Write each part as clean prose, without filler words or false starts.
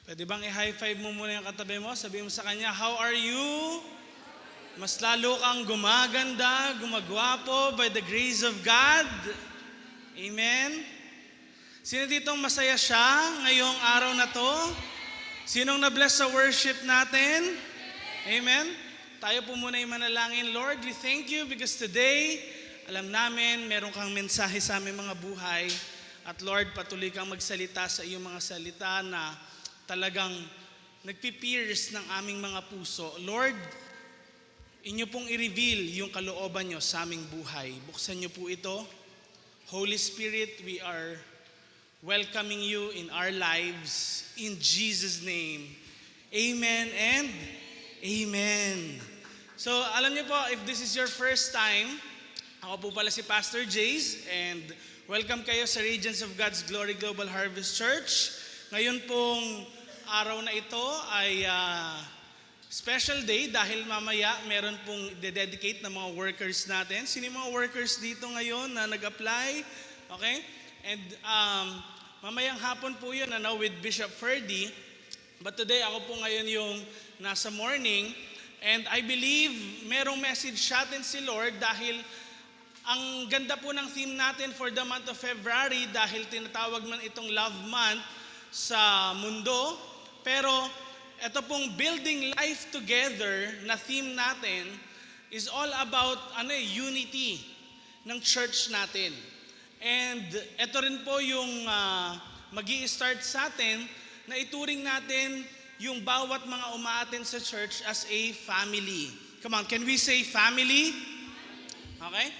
Pwede bang i-high five mo muna yung katabi mo? Sabihin mo sa kanya, how are you? Mas lalo kang gumaganda, gumagwapo by the grace of God. Amen? Sino ditong masaya siya ngayong araw na to? Sinong na-bless sa worship natin? Amen? Tayo po muna yung manalangin. Lord, we thank you because today, alam namin, meron kang mensahe sa aming mga buhay. At Lord, patuloy kang magsalita sa iyong mga salita na talagang nagpipierce ng aming mga puso. Lord, inyo pong i-reveal yung kalooban nyo sa aming buhay. Buksan nyo po ito. Holy Spirit, we are welcoming you in our lives. In Jesus' name. Amen and amen. So, alam niyo po, if this is your first time, ako po pala si Pastor Jace and welcome kayo sa Regions of God's Glory Global Harvest Church. Ngayon pong araw na ito ay special day dahil mamaya meron pong dedicate ng mga workers natin. Sino yung mga workers dito ngayon na nag-apply? Okay? And mamayang hapon po yun with Bishop Ferdy. But today ako po ngayon yung nasa morning. And I believe merong message sa atin si Lord dahil ang ganda po ng theme natin for the month of February dahil tinatawag man itong Love Month sa mundo. Pero ito pong Building Life Together na theme natin is all about unity ng church natin. And ito rin po yung magi-start sa atin na ituring natin yung bawat mga umaattend sa church as a family. Come on, can we say family? Okay?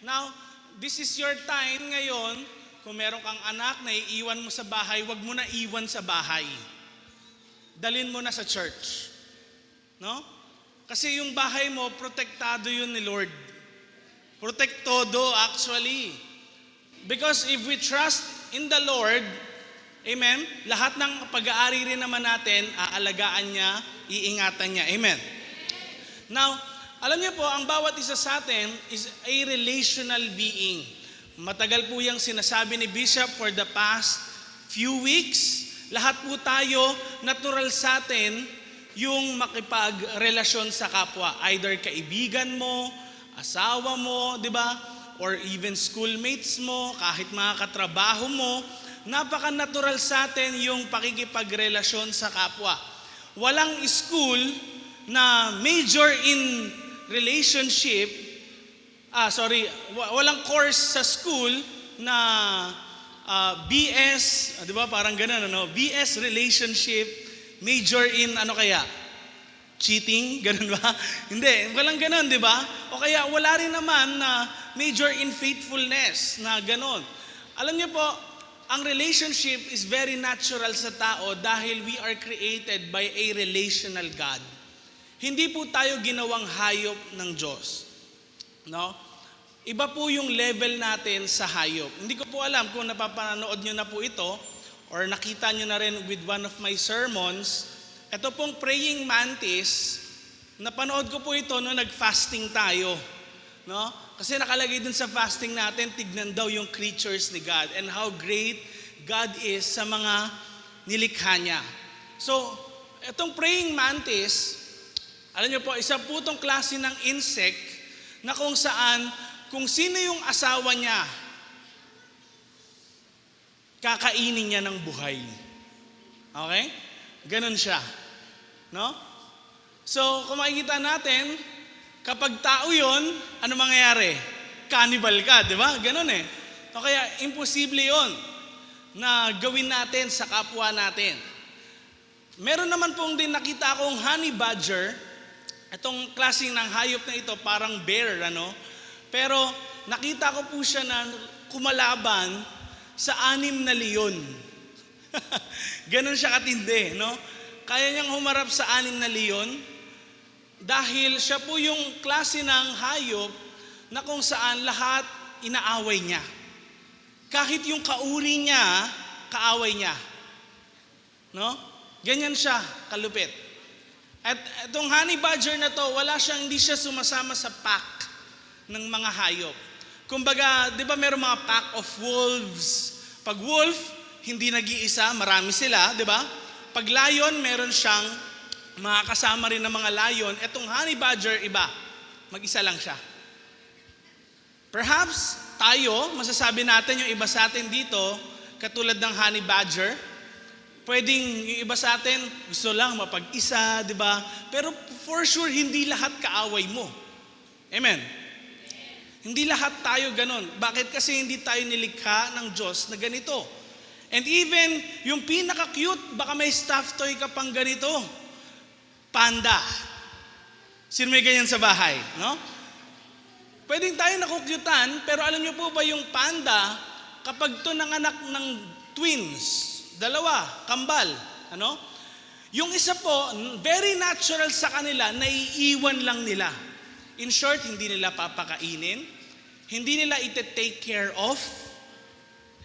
Now, this is your time ngayon. Kung meron kang anak na iiwan mo sa bahay, wag mo na iwan sa bahay. Dalhin mo na sa church. No? Kasi yung bahay mo, protektado yun ni Lord. Protektodo actually. Because if we trust in the Lord, amen, lahat ng pag-aari rin naman natin, aalagaan niya, iingatan niya. Amen. Now, alam niyo po, ang bawat isa sa atin is a relational being. Matagal po yung sinasabi ni Bishop for the past few weeks. Lahat po tayo, natural sa atin, yung makipagrelasyon sa kapwa. Either kaibigan mo, asawa mo, di ba? Or even schoolmates mo, kahit mga katrabaho mo. Napaka-natural sa atin yung pakikipagrelasyon sa kapwa. Walang school na major in relationship, walang course sa school na BS, di ba parang ganun, BS relationship, major in cheating, ganun ba? Hindi, walang ganun, di ba? O kaya wala rin naman na major in faithfulness na ganun. Alam niyo po, ang relationship is very natural sa tao dahil we are created by a relational God. Hindi po tayo ginawang hayop ng Diyos. No? Iba po yung level natin sa hayop. Hindi ko po alam kung napapanood nyo na po ito or nakita nyo na rin with one of my sermons. Ito pong praying mantis, napanood ko po ito nung nag-fasting tayo. No? Kasi nakalagay dun sa fasting natin, tignan daw yung creatures ni God and how great God is sa mga nilikha niya. So, itong praying mantis, alam niyo po, isa po itong klase ng insect na kung saan, kung sino yung asawa niya, kakainin niya ng buhay. Okay? Ganun siya. No? So, kung makikita natin, kapag tao yun, ano mangyayari? Cannibal ka, di ba? Ganun eh. O kaya, imposible yun na gawin natin sa kapwa natin. Meron naman pong din nakita akong honey badger. Itong klaseng ng hayop na ito, parang bear, Pero nakita ko po siya na kumalaban sa 6 na leon. Ganon siya katindi, Kaya niyang humarap sa 6 na leon dahil siya po yung klase ng hayop na kung saan lahat inaaway niya. Kahit yung kauri niya, kaaway niya. Ganyan siya, kalupit. At itong honey badger na to, hindi siya sumasama sa pack ng mga hayop. Kumbaga, di ba meron mga pack of wolves? Pag wolf, hindi nag-iisa, marami sila, di ba? pag lion, meron siyang mga kasama rin ng mga lion. Etong honey badger, iba. Mag-isa lang siya. Perhaps tayo, masasabi natin yung iba sa atin dito, katulad ng honey badger, pwedeng yung iba sa atin, gusto lang mapag-isa, di ba? Pero for sure, hindi lahat kaaway mo. Amen? Hindi lahat tayo ganun. Bakit? Kasi hindi tayo nilikha ng Diyos na ganito. And even, yung pinaka-cute, baka may stuffed toy ka pang ganito. Panda. Sino may ganyan sa bahay? No? Pwedeng tayo nakukyutan, pero alam niyo po ba yung panda, kapag to nanganak ng twins, dalawa, kambal, ano? Yung isa po, very natural sa kanila, naiiwan lang nila. In short, hindi nila papakainin, hindi nila ite-take care of,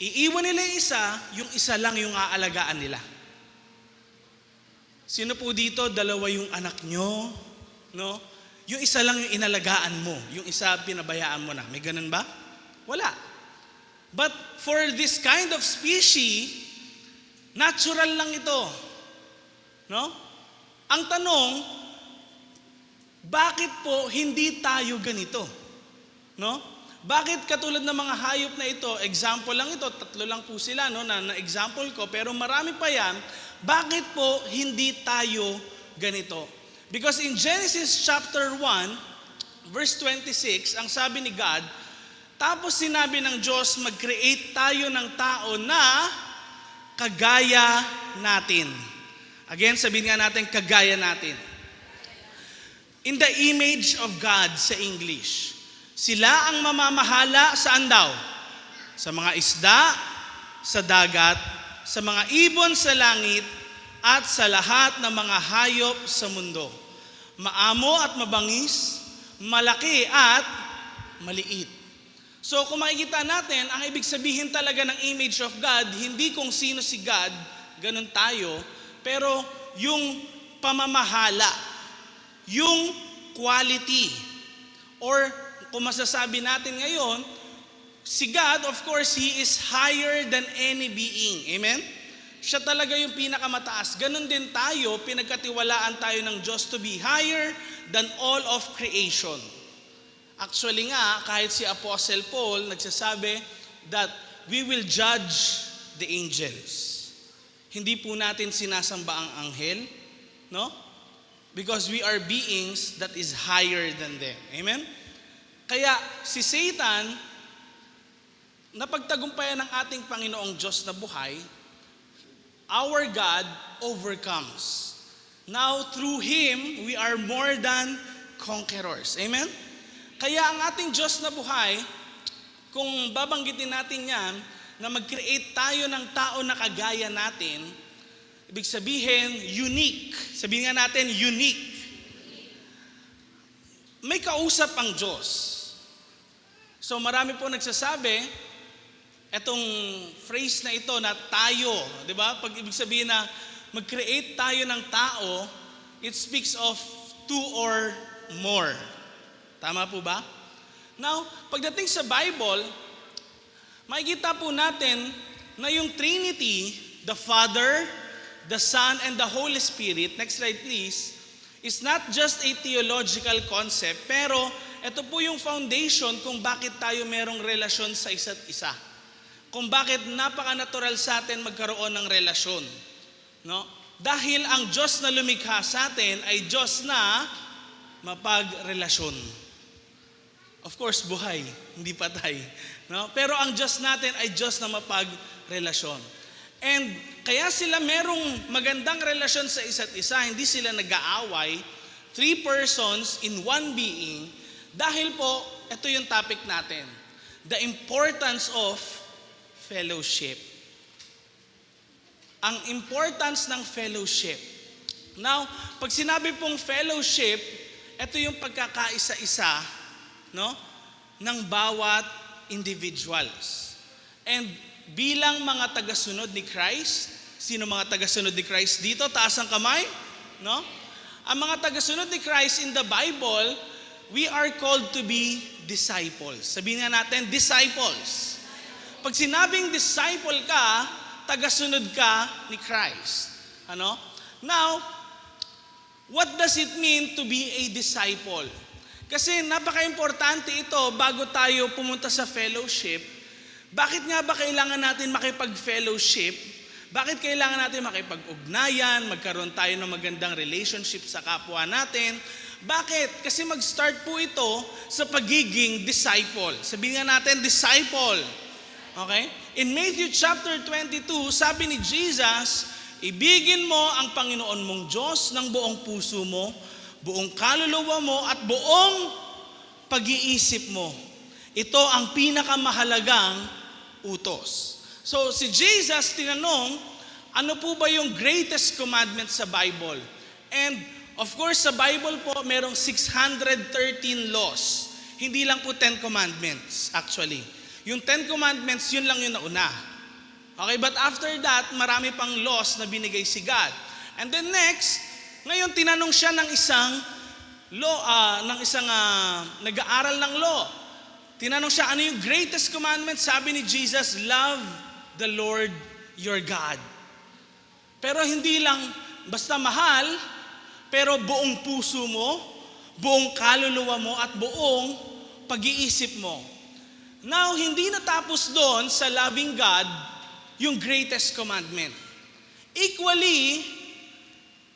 iiwan nila yung isa lang yung aalagaan nila. Sino po dito, dalawa yung anak nyo, no? Yung isa lang yung inalagaan mo, yung isa pinabayaan mo na. May ganun ba? Wala. But for this kind of species, natural lang ito. No? Ang tanong, bakit po hindi tayo ganito? No? Bakit katulad ng mga hayop na ito, example lang ito, 3 lang po sila no, na example ko, pero marami pa yan, bakit po hindi tayo ganito? Because in Genesis chapter 1, verse 26, ang sabi ni God, tapos sinabi ng Diyos, mag-create tayo ng tao na kagaya natin. Again, sabihin nga natin, kagaya natin. In the image of God sa English. Sila ang mamamahala saan daw? Sa mga isda, sa dagat, sa mga ibon sa langit, at sa lahat ng mga hayop sa mundo. Maamo at mabangis, malaki at maliit. So kung makikita natin, ang ibig sabihin talaga ng image of God, hindi kung sino si God, ganun tayo, pero yung pamamahala, yung quality, or kung masasabi natin ngayon, si God, of course, He is higher than any being. Amen? Siya talaga yung pinakamataas. Ganon din tayo, pinagkatiwalaan tayo ng Diyos to be higher than all of creation. Actually nga, kahit si Apostle Paul nagsasabi that we will judge the angels. Hindi po natin sinasamba ang anghel, no? Because we are beings that is higher than them. Amen? Kaya si Satan, napagtagumpayan ng ating Panginoong Diyos na buhay, our God overcomes. Now, through Him, we are more than conquerors. Amen? Kaya ang ating Diyos na buhay, kung babanggitin natin yan, na mag-create tayo ng tao na kagaya natin, ibig sabihin, unique. Sabihin nga natin, unique. May kausap ang Diyos. So marami po nagsasabi, etong phrase na ito na tayo, di ba? Pag ibig sabihin na mag-create tayo ng tao, it speaks of 2 or more. Tama po ba? Now, pagdating sa Bible, makikita po natin na yung Trinity, the Father, the Son, and the Holy Spirit, next slide please, is not just a theological concept, pero ito po yung foundation kung bakit tayo merong relasyon sa isa't isa. Kung bakit napaka-natural sa atin magkaroon ng relasyon. No? Dahil ang Diyos na lumikha sa atin ay Diyos na mapagrelasyon. Of course, buhay, hindi patay. No? Pero ang Diyos natin ay Diyos na mapagrelasyon. And kaya sila merong magandang relasyon sa isa't isa, hindi sila nag-aaway, 3 persons in one being, dahil po, ito yung topic natin, the importance of fellowship. Ang importance ng fellowship. Now, pag sinabi pong fellowship, ito yung pagkakaisa-isa, no, ng bawat individuals. And bilang mga tagasunod ni Christ, sino mga tagasunod ni Christ dito? Taas ang kamay, no? Ang mga tagasunod ni Christ in the Bible, we are called to be disciples. Sabihin nga natin, disciples. Pag sinabing disciple ka, tagasunod ka ni Christ. Ano? Now, what does it mean to be a disciple? Kasi napaka-importante ito bago tayo pumunta sa fellowship. Bakit nga ba kailangan natin makipag-fellowship? Bakit kailangan natin makipag-ugnayan, magkaroon tayo ng magandang relationship sa kapwa natin? Bakit? Kasi mag-start po ito sa pagiging disciple. Sabihin nga natin, disciple. Okay? In Matthew chapter 22, sabi ni Jesus, ibigin mo ang Panginoon mong Diyos ng buong puso mo, buong kaluluwa mo, at buong pag-iisip mo. Ito ang pinakamahalagang utos. So, si Jesus tinanong, ano po ba yung greatest commandment sa Bible? And, of course, sa Bible po, merong 613 laws. Hindi lang po 10 commandments, actually. Yung 10 commandments, yun lang yung nauna. Okay, but after that, marami pang laws na binigay si God. And then next, ngayon tinanong siya ng isang nag-aaral ng law. Tinanong siya, ano yung greatest commandment? Sabi ni Jesus, love the Lord your God. Pero hindi lang basta mahal, pero buong puso mo, buong kaluluwa mo, at buong pag-iisip mo. Now, hindi natapos doon sa loving God yung greatest commandment. Equally,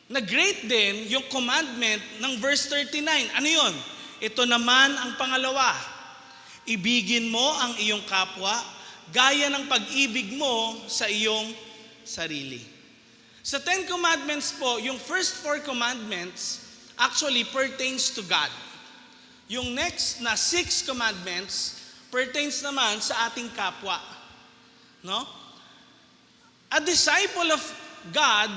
na-great din yung commandment ng verse 39. Ano yun? Ito naman ang pangalawa. Ibigin mo ang iyong kapwa gaya ng pag-ibig mo sa iyong sarili. Sa 10 commandments po, yung first 4 commandments actually pertains to God. Yung next na 6 commandments pertains naman sa ating kapwa. No? A disciple of God,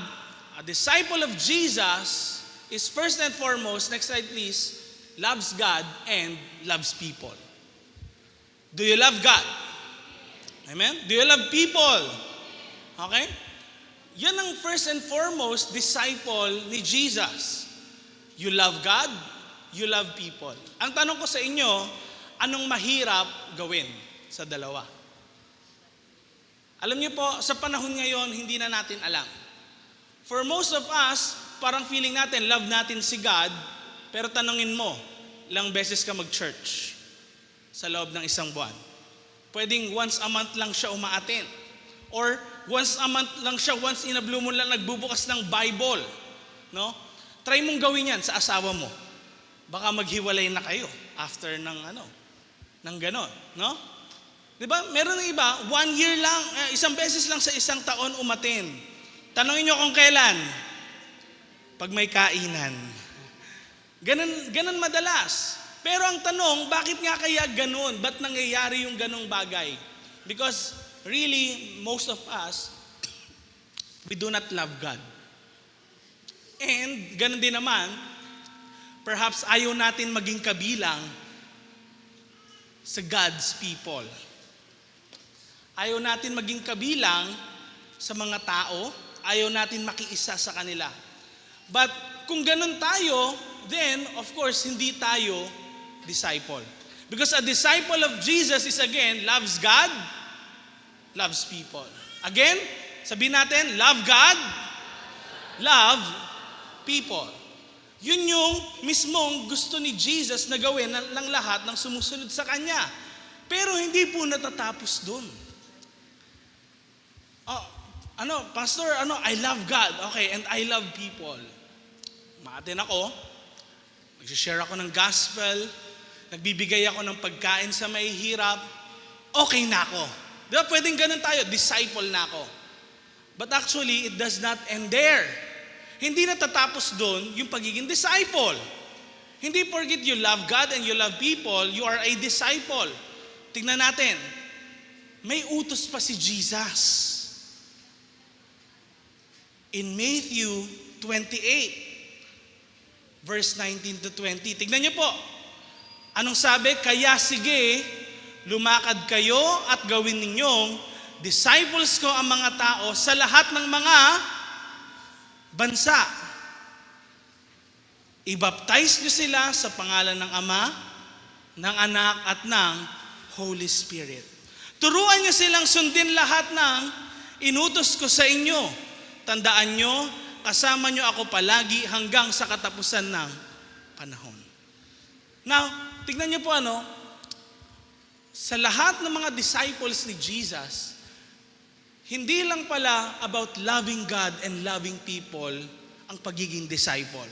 a disciple of Jesus is first and foremost, next slide please, loves God and loves people. Do you love God? Amen? Do you love people? Okay? Yan ang first and foremost disciple ni Jesus. You love God, you love people. Ang tanong ko sa inyo, anong mahirap gawin sa dalawa? Alam niyo po, sa panahon ngayon, hindi na natin alam. For most of us, parang feeling natin, love natin si God, pero tanungin mo, ilang beses ka mag-church sa loob ng isang buwan? Pwedeng once a month lang siya umaattend. Or once a month lang siya, once in a blue moon lang nagbubukas ng Bible. No? Try mong gawin yan sa asawa mo. Baka maghiwalay na kayo after ng ganon. No? Diba? Meron ng iba, 1 year lang, isang beses lang sa isang taon umattend. Tanungin nyo kung kailan. Pag may kainan. Ganun madalas. Pero ang tanong, bakit nga kaya ganun? Ba't nangyayari yung ganung bagay? Because really, most of us, we do not love God. And ganun din naman, perhaps ayaw natin maging kabilang sa God's people. Ayaw natin maging kabilang sa mga tao, ayaw natin makiisa sa kanila. But kung ganun tayo, then of course hindi tayo disciple. Because a disciple of Jesus is again, loves God, loves people. Again, sabihin natin, love God, love people. Yun yung mismong gusto ni Jesus na gawin ng lahat ng sumusunod sa Kanya. Pero hindi po natatapos dun. Pastor, I love God, okay, and I love people. Maatin ako, nag-share ako ng gospel, nagbibigay ako ng pagkain sa mahihirap, okay na ako. Diba, pwedeng ganun tayo, disciple na ako. But actually, it does not end there. Hindi natatapos doon yung pagiging disciple. Hindi porket you love God and you love people, you are a disciple. Tingnan natin, may utos pa si Jesus. In Matthew 28, verse 19 to 20. Tignan niyo po. Anong sabi? Kaya sige, lumakad kayo at gawin ninyong disciples ko ang mga tao sa lahat ng mga bansa. I-baptize niyo sila sa pangalan ng Ama, ng Anak at ng Holy Spirit. Turuan niyo silang sundin lahat ng inutos ko sa inyo. Tandaan nyo, kasama nyo ako palagi hanggang sa katapusan ng panahon. Now, tignan nyo po sa lahat ng mga disciples ni Jesus, hindi lang pala about loving God and loving people ang pagiging disciple.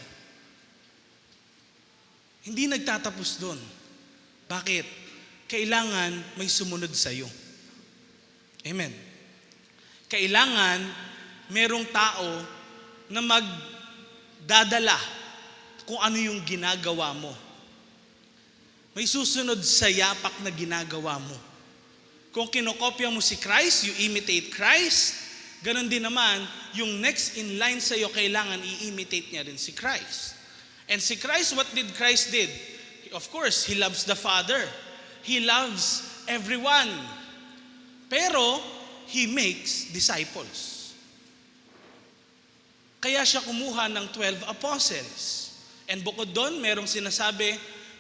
Hindi nagtatapos doon. Bakit? Kailangan may sumunod sa iyo. Amen. Kailangan merong tao na magdadala kung ano yung ginagawa mo. May susunod sa yapak na ginagawa mo. Kung kinokopya mo si Christ, you imitate Christ. Ganon din naman, yung next in line sa iyo, kailangan i-imitate niya rin si Christ. And si Christ, what did Christ did? Of course, He loves the Father. He loves everyone. Pero, He makes disciples. Kaya siya kumuha ng 12 apostles. And bukod doon, merong sinasabi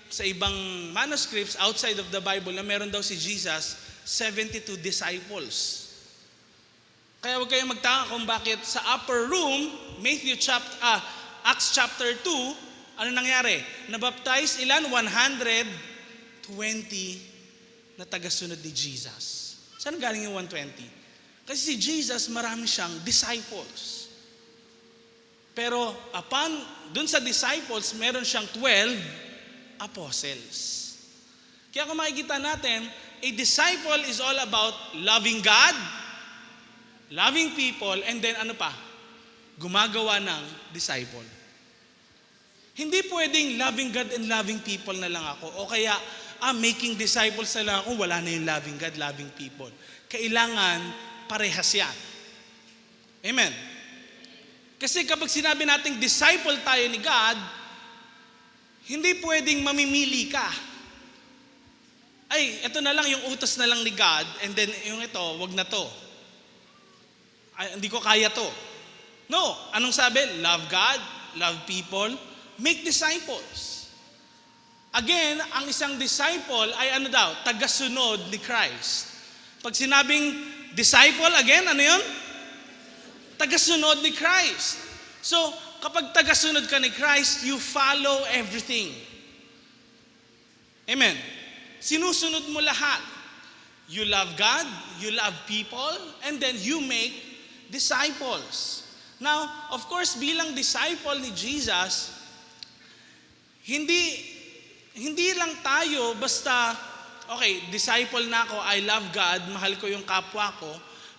sa ibang manuscripts outside of the Bible na meron daw si Jesus 72 disciples. Kaya huwag kayong magtaka kung bakit sa upper room, Acts chapter 2, ano nangyari? Nabaptize ilan? 120 na tagasunod ni Jesus. Saan galing yung 120? Kasi si Jesus, marami siyang disciples. Pero dun sa disciples, meron siyang 12 apostles. Kaya kung makikita natin, a disciple is all about loving God, loving people, and then gumagawa ng disciple. Hindi pwedeng loving God and loving people na lang ako. O kaya, making disciples na lang ako, wala na yung loving God, loving people. Kailangan parehas yan. Amen. Kasi kapag sinabi nating disciple tayo ni God, hindi pwedeng mamimili ka. Ay, ito na lang yung utos na lang ni God, and then yung ito, wag na to. Ay, hindi ko kaya to. No, anong sabi? Love God, love people, make disciples. Again, ang isang disciple ay tagasunod ni Christ. Pag sinabing disciple, again, ano yun? Tagasunod ni Christ. So, kapag tagasunod ka ni Christ, you follow everything. Amen. Sinusunod mo lahat. You love God, you love people, and then you make disciples. Now, of course, bilang disciple ni Jesus, hindi lang tayo basta, okay, disciple na ako, I love God, mahal ko yung kapwa ko,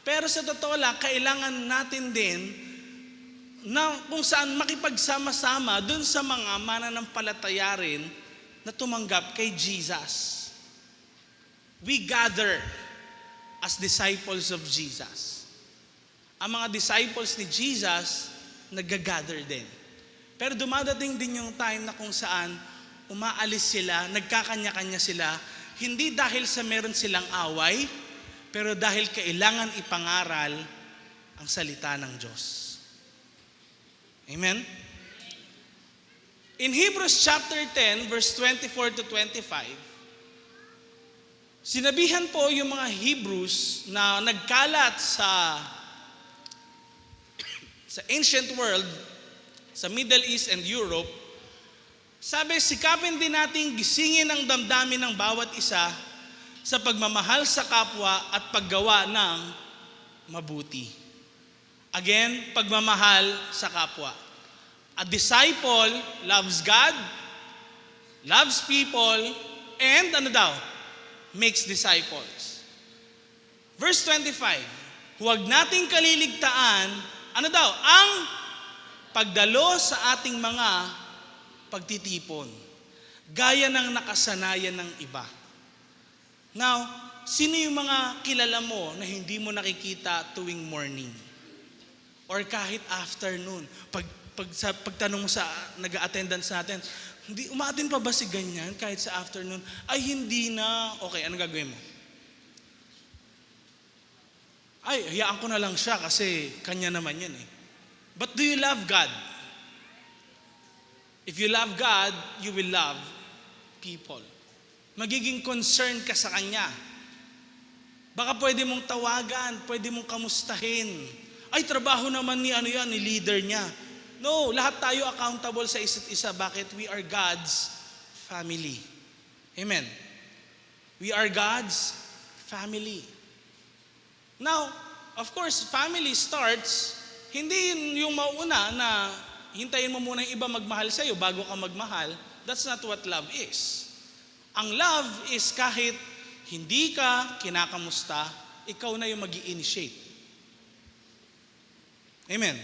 pero sa totoo lang, kailangan natin din na kung saan makipagsama-sama dun sa mga mananampalataya rin na tumanggap kay Jesus. We gather as disciples of Jesus. Ang mga disciples ni Jesus, nag-gather din. Pero dumadating din yung time na kung saan umaalis sila, nagkakanya-kanya sila, hindi dahil sa meron silang away, pero dahil kailangan ipangaral ang salita ng Diyos. Amen? In Hebrews chapter 10, verse 24 to 25, sinabihan po yung mga Hebrews na nagkalat sa ancient world, sa Middle East and Europe, sabi, sikapin din natin gisingin ang damdamin ng bawat isa sa pagmamahal sa kapwa at paggawa ng mabuti. Again, pagmamahal sa kapwa. A disciple loves God, loves people, and makes disciples. Verse 25, huwag nating kaliligtaan, ang pagdalo sa ating mga pagtitipon, gaya ng nakasanayan ng iba. Now, sino yung mga kilala mo na hindi mo nakikita tuwing morning? Or kahit afternoon? Pagtanong mo sa nag-attendance natin, hindi, umaattend pa ba si ganyan kahit sa afternoon? Ay, hindi na. Okay, ano gagawin mo? Ay, hayaan ko na lang siya kasi kanya naman yan eh. But do you love God? If you love God, you will love people. Magiging concerned ka sa Kanya. Baka pwede mong tawagan, pwede mong kamustahin. Ay, trabaho naman ni leader niya. No, lahat tayo accountable sa isa't isa. Bakit? We are God's family. Amen. We are God's family. Now, of course, family starts, hindi yung mauna na hintayin mo muna yung iba magmahal sa'yo bago ka magmahal. That's not what love is. Ang love is kahit hindi ka kinakamusta, ikaw na yung mag-i-initiate. Amen.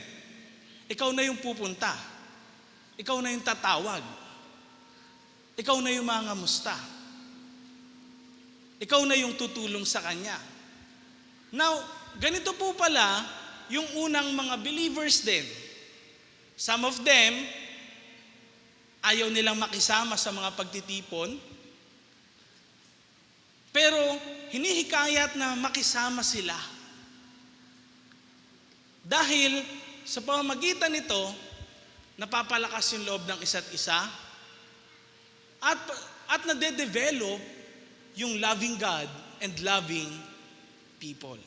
Ikaw na yung pupunta. Ikaw na yung tatawag. Ikaw na yung mangamusta. Ikaw na yung tutulong sa kanya. Now, ganito po pala yung unang mga believers din. Some of them, ayaw nilang makisama sa mga pagtitipon, pero hinihikayat na makisama sila. Dahil sa pamamagitan nito, napapalakas yung loob ng isa't isa at nade-develop yung loving God and loving people.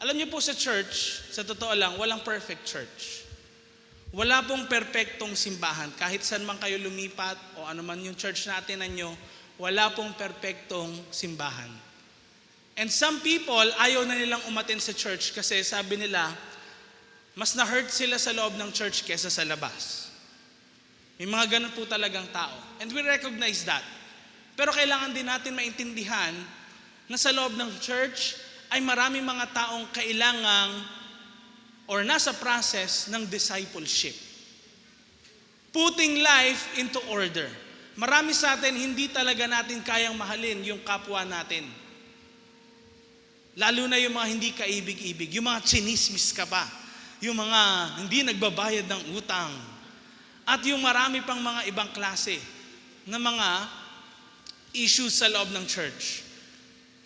Alam niyo po sa church, sa totoo lang, walang perfect church. Wala pong perpektong simbahan. Kahit saan man kayo lumipat o ano man yung church natin nanyo, wala pong perpektong simbahan. And some people, ayaw na nilang umattend sa church kasi sabi nila, mas na-hurt sila sa loob ng church kesa sa labas. May mga ganun po talagang tao. And we recognize that. Pero kailangan din natin maintindihan na sa loob ng church ay maraming mga taong kailangang or nasa process ng discipleship. Putting life into order. Marami sa atin, hindi talaga natin kayang mahalin yung kapwa natin. Lalo na yung mga hindi kaibig-ibig, yung mga chinismis ka pa, yung mga hindi nagbabayad ng utang, at yung marami pang mga ibang klase na mga issues sa loob ng church.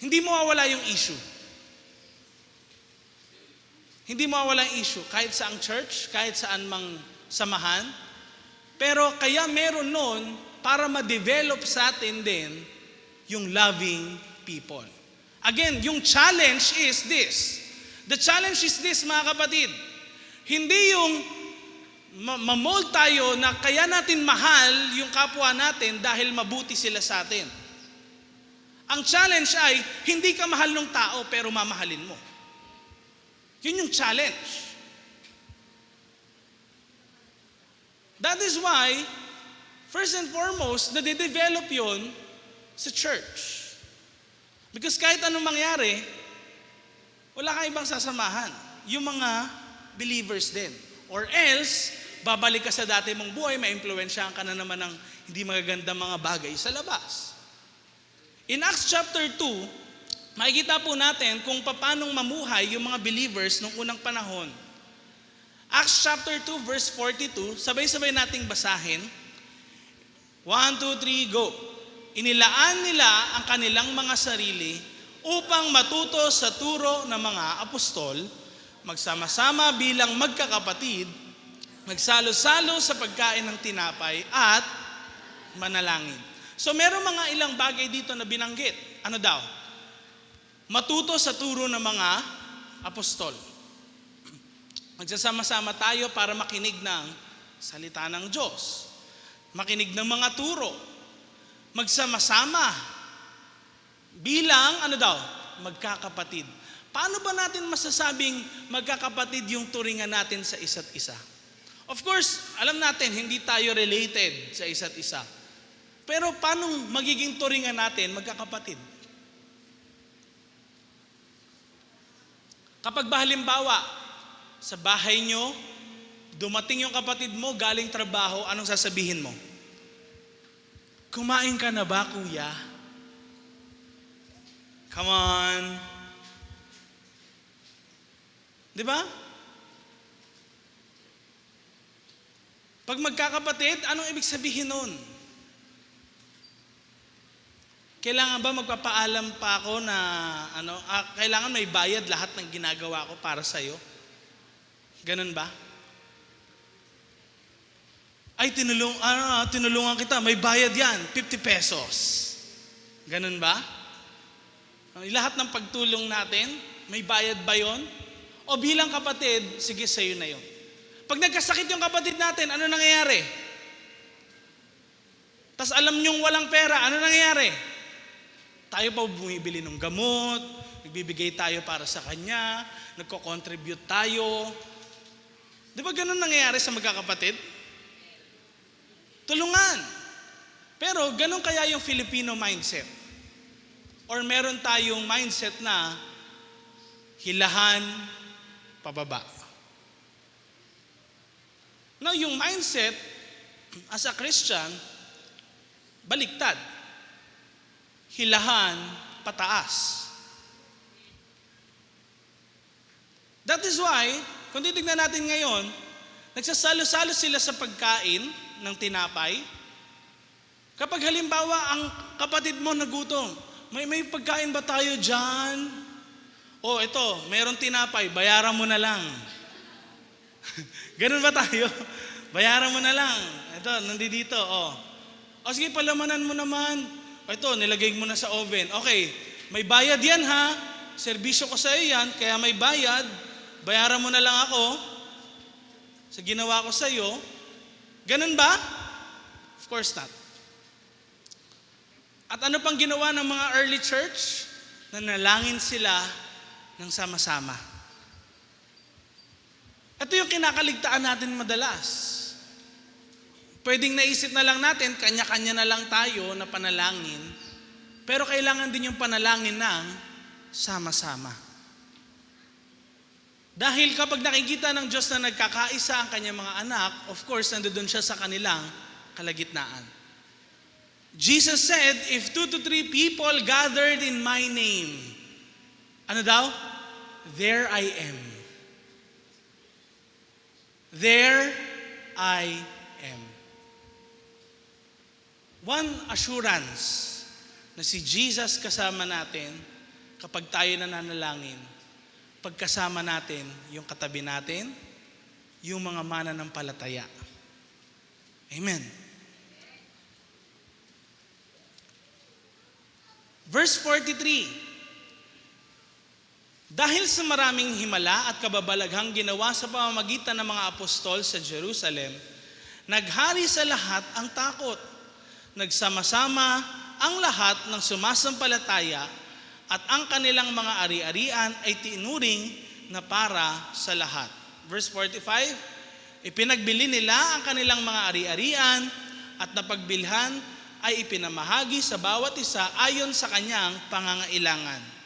Hindi mawawala yung issue. Hindi mawawala yung issue. Kahit sa ang church, kahit saan mang samahan. Pero kaya meron nun para ma-develop sa atin din yung loving people. Again, yung challenge is this. The challenge is this, mga kapatid. Hindi yung ma-mold tayo na kaya natin mahal yung kapwa natin dahil mabuti sila sa atin. Ang challenge ay, hindi ka mahal ng tao pero mamahalin mo. Yun yung challenge. That is why, first and foremost, nade-develop yun sa church. Because kahit anong mangyari, wala kang ibang sasamahan. Yung mga believers din. Or else, babalik ka sa dati mong buhay, ma-impluwensyahan ka na naman ng hindi magagandang mga bagay sa labas. In Acts chapter 2, makikita po natin kung paano mamuhay yung mga believers nung unang panahon. Acts chapter 2 verse 42, sabay-sabay nating basahin. 1, 2, 3, go. Inilaan nila ang kanilang mga sarili upang matuto sa turo ng mga apostol, magsama-sama bilang magkakapatid, magsalo-salo sa pagkain ng tinapay at manalangin. So meron mga ilang bagay dito na binanggit. Ano daw? Matuto sa turo ng mga apostol. Magsasama-sama tayo para makinig ng salita ng Diyos. Makinig ng mga turo. Magsama-sama bilang, ano daw? Magkakapatid. Paano ba natin masasabing magkakapatid yung turingan natin sa isa't isa? Of course, alam natin, hindi tayo related sa isa't isa. Pero paano magiging turingan natin magkakapatid? Kapag ba halimbawa, sa bahay nyo, dumating yung kapatid mo, galing trabaho, anong sasabihin mo? Kumain ka na ba, kuya? Come on. Di ba? Pag magkakapatid, anong ibig sabihin nun? Kailangan ba magpapaalam pa ako na kailangan may bayad lahat ng ginagawa ko para sa'yo? Ganun ba? Ay, tinulungan kita, may bayad yan, 50 pesos. Ganun ba? Lahat ng pagtulong natin, may bayad ba yon? O bilang kapatid, sige sa'yo na yon. Pag nagkasakit yung kapatid natin, ano nangyayari? Tas alam nyong walang pera, ano nangyayari? Tayo pa bumibili ng gamot, nagbibigay tayo para sa kanya, nagko-contribute tayo. Di ba ganun nangyayari sa magkakapatid? Tulungan. Pero ganun kaya yung Filipino mindset? Or meron tayong mindset na hilahan pababa? Now, yung mindset as a Christian, baliktad. Hilahan pataas. That is why, kung titignan natin ngayon, nagsasalo-salo sila sa pagkain ng tinapay. Kapag halimbawa, ang kapatid mo nagutom, may pagkain ba tayo dyan? O ito, meron tinapay, bayaran mo na lang. Ganun ba tayo? Bayaran mo na lang. Ito, nandito. O sige, palamanan mo naman. O ito, nilagay mo na sa oven. Okay, may bayad yan ha. Serbisyo ko sa iyo yan, kaya may bayad. Bayaran mo na lang ako sa ginawa ko sa iyo. Ganun ba? Of course not. At ano pang ginawa ng mga early church? Nanalangin sila ng sama-sama. Ito yung kinakaligtaan natin madalas. Pwedeng naisip na lang natin, kanya-kanya na lang tayo na panalangin. Pero kailangan din yung panalangin ng sama-sama. Dahil kapag nakikita ng Diyos na nagkakaisa ang kanyang mga anak, of course, nandoon siya sa kanilang kalagitnaan. Jesus said, if 2 to 3 people gathered in my name, ano daw? There I am. There I am. One assurance na si Jesus kasama natin kapag tayo nananalangin, pagkasama natin yung katabi natin, yung mga mananampalataya. Amen. Verse 43. Dahil sa maraming himala at kababalaghang ginawa sa pamamagitan ng mga apostol sa Jerusalem, naghari sa lahat ang takot. Nagsama-sama ang lahat ng sumasampalataya at ang kanilang mga ari-arian ay tinuring na para sa lahat. Verse 45, ipinagbili nila ang kanilang mga ari-arian at napagbilhan ay ipinamahagi sa bawat isa ayon sa kanyang pangangailangan.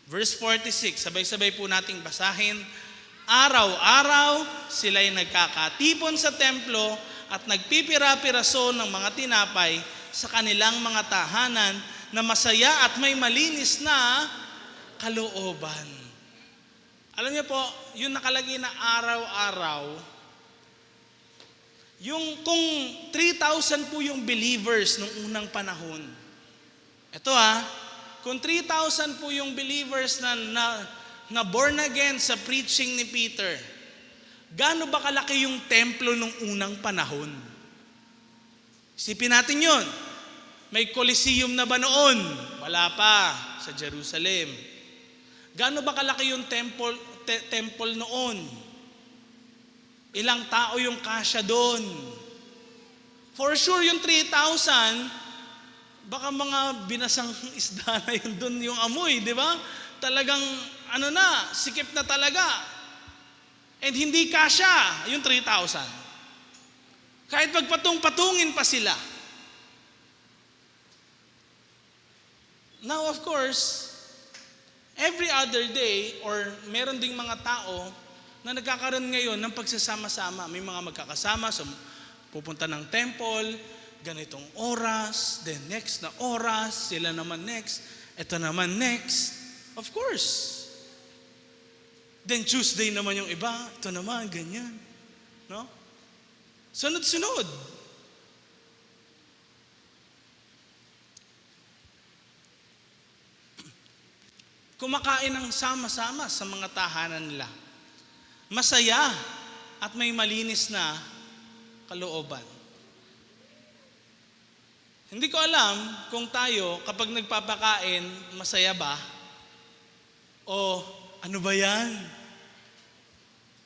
Verse 46, sabay-sabay po nating basahin. Araw-araw sila'y nagkakatipon sa templo at nagpipira-piraso ng mga tinapay sa kanilang mga tahanan na masaya at may malinis na kalooban. Alam niyo po, yung nakalagay na araw-araw, yung kung 3,000 po yung believers nung unang panahon. Ito kung 3,000 po yung believers na born again sa preaching ni Peter, gaano ba kalaki yung templo nung unang panahon? Isipin natin yun. May Coliseum na ba noon? Wala pa, sa Jerusalem. Gaano ba kalaki yung temple noon? Ilang tao yung kasya doon? For sure, yung 3,000, baka mga binasang isda na yun doon yung amoy, di ba? Talagang, sikip na talaga. And hindi kasya yung 3,000. Kahit pagpatungin pa sila. Now, of course, every other day, or meron ding mga tao na nagkakaroon ngayon ng pagsasama-sama. May mga magkakasama, pupunta ng temple, ganitong oras, then next na oras, sila naman next, ito naman next. Of course. Then Tuesday naman yung iba, ito naman, ganyan. No? Sunod-sunod. Kumakain ng sama-sama sa mga tahanan nila. Masaya at may malinis na kalooban. Hindi ko alam kung tayo, kapag nagpapakain, masaya ba? O ano ba yan?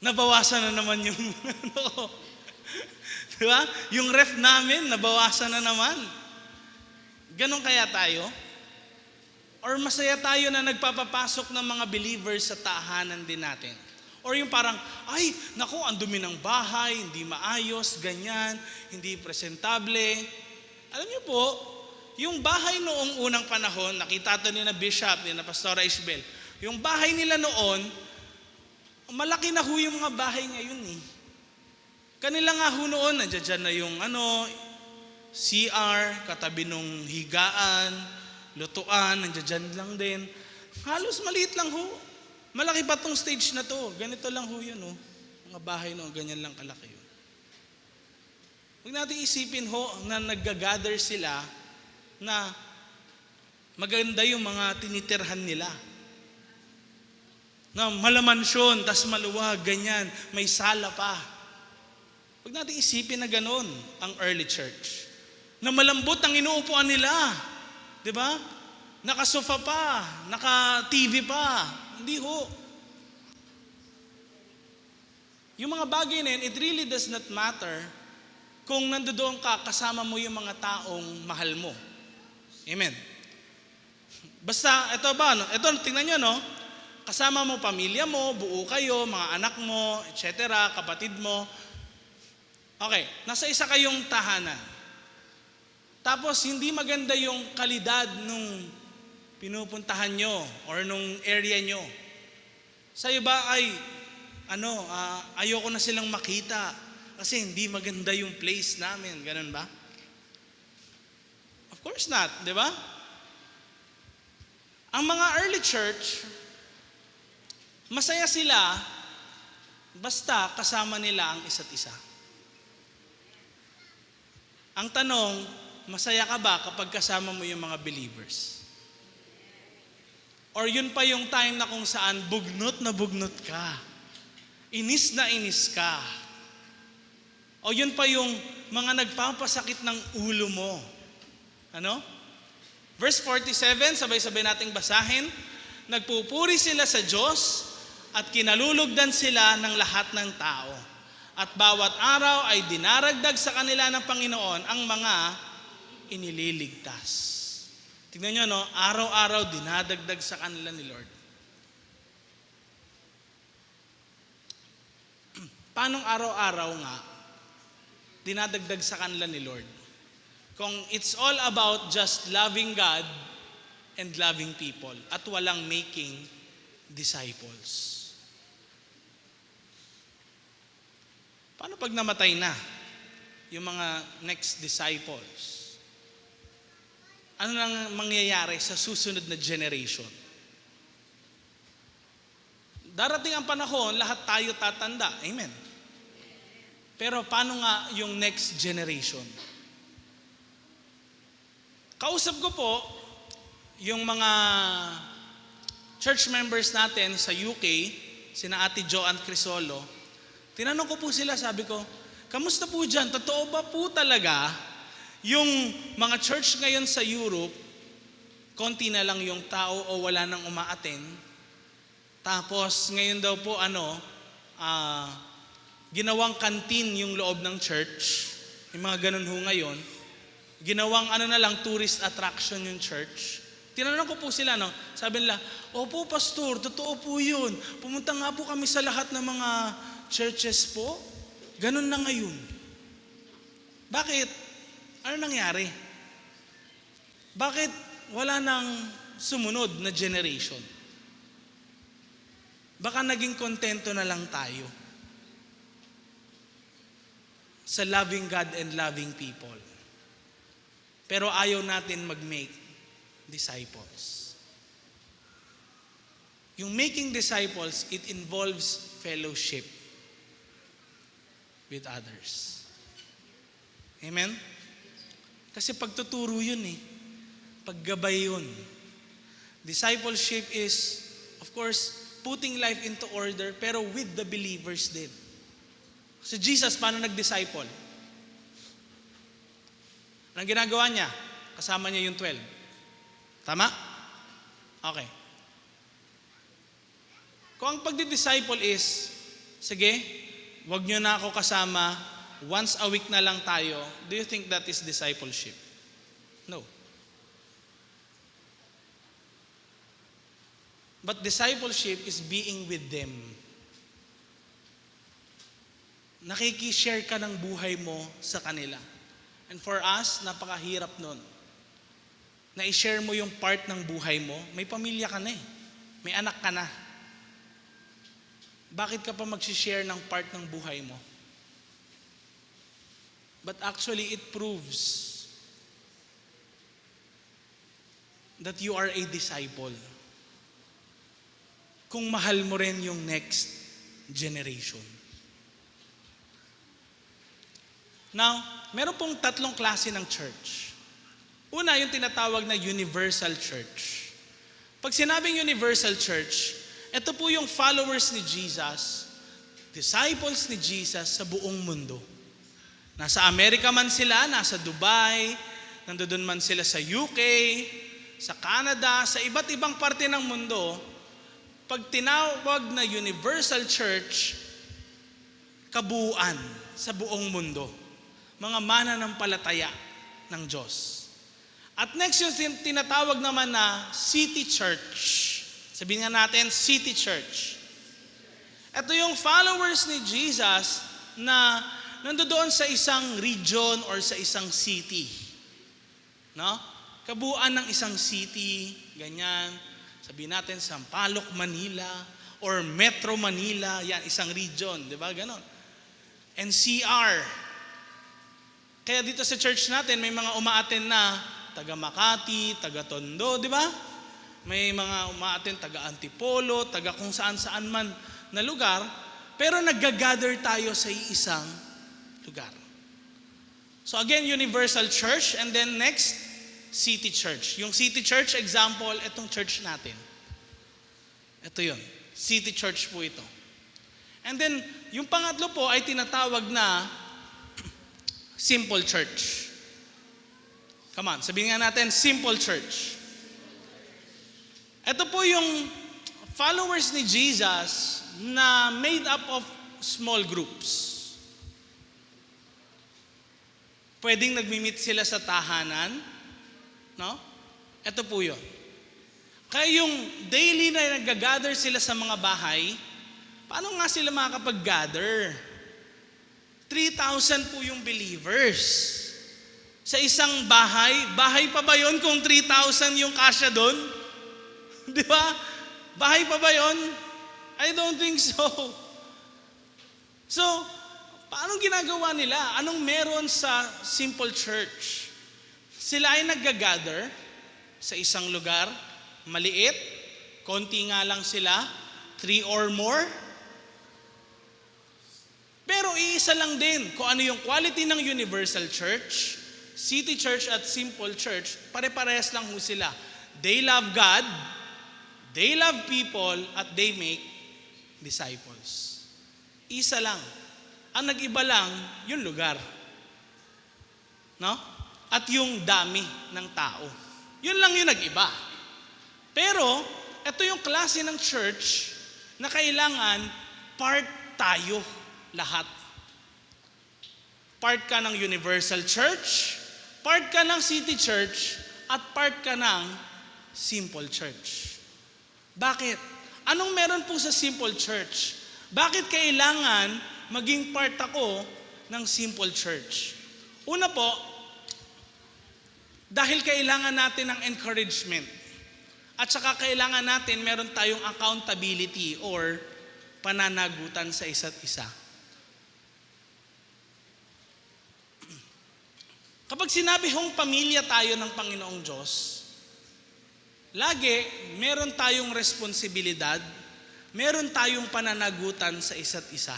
nabawasan na naman yung ano. Diba? Yung ref namin, nabawasan na naman. Ganon kaya tayo? Or masaya tayo na nagpapapasok ng mga believers sa tahanan din natin? Or yung parang, ay, naku, ang dumi ng bahay, hindi maayos, ganyan, hindi presentable. Alam niyo po, yung bahay noong unang panahon, nakita ito ni na Bishop, ni na Pastora Isabel, yung bahay nila noon, malaki na ho yung mga bahay ngayon eh. Kanila nga ho noon, nandiyan na yung CR, katabi nung higaan, lutuan, nandiyan lang din. Halos maliit lang ho. Malaki pa tong stage na to. Ganito lang ho yun ho. Mga bahay noon, ganyan lang kalaki yun. Huwag natin isipin ho na nag-gather sila na maganda yung mga tinitirhan nila. Na malamansyon, tas maluwag, ganyan, may sala pa. Huwag natin isipin na ganon ang early church. Na malambot ang inuupuan nila. Di ba? Naka-sofa pa, naka-TV pa. Hindi ho. Yung mga bagay na yun, it really does not matter kung nandoon ka, kasama mo yung mga taong mahal mo. Amen. Basta, ito ba, ito, tingnan nyo, no? Kasama mo pamilya mo, buo kayo, mga anak mo, etc., kapatid mo. Okay, nasa isa kayong tahanan. Tapos, hindi maganda yung kalidad nung pinupuntahan nyo or nung area nyo. Sa iba ay, ayoko na silang makita kasi hindi maganda yung place namin. Ganun ba? Of course not, di ba? Ang mga early church, masaya sila basta kasama nila ang isa't isa. Ang tanong, masaya ka ba kapag kasama mo yung mga believers? Or yun pa yung time na kung saan bugnot na bugnot ka. Inis na inis ka. O yun pa yung mga nagpapasakit ng ulo mo. Ano? Verse 47, sabay-sabay nating basahin. Nagpupuri sila sa Diyos at kinalulugdan sila ng lahat ng tao. At bawat araw ay dinaragdag sa kanila ng Panginoon ang mga inililigtas. Tingnan nyo, no? Araw-araw dinadagdag sa kanila ni Lord. Paanong araw-araw nga dinadagdag sa kanila ni Lord? Kung it's all about just loving God and loving people at walang making disciples. Paano pag namatay na yung mga next disciples? Ano nang mangyayari sa susunod na generation? Darating ang panahon, lahat tayo tatanda. Amen. Pero paano nga yung next generation? Kausap ko po yung mga church members natin sa UK, sina Ate Joanne Crisolo. Tinanong ko po sila, sabi ko, kamusta po dyan? Totoo ba po talaga yung mga church ngayon sa Europe, konti na lang yung tao o wala nang umaattend? Tapos ngayon daw po ginawang kantin yung loob ng church. Yung mga ganun ho ngayon. Ginawang na lang tourist attraction yung church. Tinanong ko po sila, no? Sabi nila, opo pastor, totoo po yun. Pumunta nga po kami sa lahat ng mga churches po. Ganun na ngayon. Bakit? Ano nangyari? Bakit wala nang sumunod na generation? Baka naging kontento na lang tayo sa loving God and loving people. Pero ayaw natin mag-make disciples. Yung making disciples, it involves fellowship with others. Amen? Kasi pagtuturo yun eh. Paggabay yun. Discipleship is, of course, putting life into order, pero with the believers din. Si Jesus, paano nag-disciple? Anong ginagawa niya? Kasama niya yung 12. Tama? Okay. Kung ang pagdi-disciple is sige, wag nyo na ako kasama, once a week na lang tayo, do you think that is discipleship? No. But discipleship is being with them. Nakikishare ka ng buhay mo sa kanila. And for us, napakahirap nun. Na i-share mo yung part ng buhay mo, may pamilya ka na eh. May anak ka na. Bakit ka pa mag-share ng part ng buhay mo? But actually, it proves that you are a disciple. Kung mahal mo rin yung next generation. Now, meron pong tatlong klase ng church. Una, yung tinatawag na universal church. Pag sinabing universal church, ito po yung followers ni Jesus, disciples ni Jesus sa buong mundo. Nasa Amerika man sila, nasa Dubai, nandoon man sila sa UK, sa Canada, sa iba't ibang parte ng mundo, pag tinawag na universal church, kabuuan sa buong mundo. Mga mananampalataya ng Diyos. At next yung tinatawag naman na city church. Sabihin nga natin, city church. Ito yung followers ni Jesus na nandoon sa isang region or sa isang city. No? Kabuuan ng isang city, ganyan. Sabihin natin, Sampaloc, Manila, or Metro Manila, yan, isang region, di ba? Ganon. NCR. Kaya dito sa church natin, may mga umaaten na taga Makati, taga Tondo, di ba? May mga umaaten taga Antipolo, taga kung saan-saan man na lugar, pero nag-gather tayo sa isang lugar. So again, universal church, and then next, city church. Yung city church, example, itong church natin. Ito yun. City church po ito. And then, yung pangatlo po ay tinatawag na simple church. Come on, sabihin nga natin, simple church. Ito po yung followers ni Jesus na made up of small groups. Pwedeng nagmi-meet sila sa tahanan, no? Ito po yun. Kaya yung daily na nag-gather sila sa mga bahay, paano nga sila makakapag-gather? 3,000 po yung believers. Sa isang bahay pa ba yun kung 3,000 yung kasya doon? Di ba? Bahay pa ba yun? I don't think so. So, paano ginagawa nila? Anong meron sa simple church? Sila ay nag-gather sa isang lugar, maliit, konti nga lang sila, 3 or more. Pero iisa lang din kung ano yung quality ng universal church, city church at simple church, pare-parehas lang ho sila. They love God, they love people, at they make disciples. Isa lang. Ang nag-iba lang, yung lugar. No? At yung dami ng tao. Yun lang yung nag-iba. Pero, ito yung klase ng church na kailangan part tayo lahat. Part ka ng universal church, part ka ng city church, at part ka ng simple church. Bakit? Anong meron po sa simple church? Bakit kailangan maging part ako ng simple church? Una po, dahil kailangan natin ng encouragement. At saka kailangan natin meron tayong accountability or pananagutan sa isa't isa. Kapag sinabi hong pamilya tayo ng Panginoong Diyos, lagi meron tayong responsibilidad, meron tayong pananagutan sa isa't isa.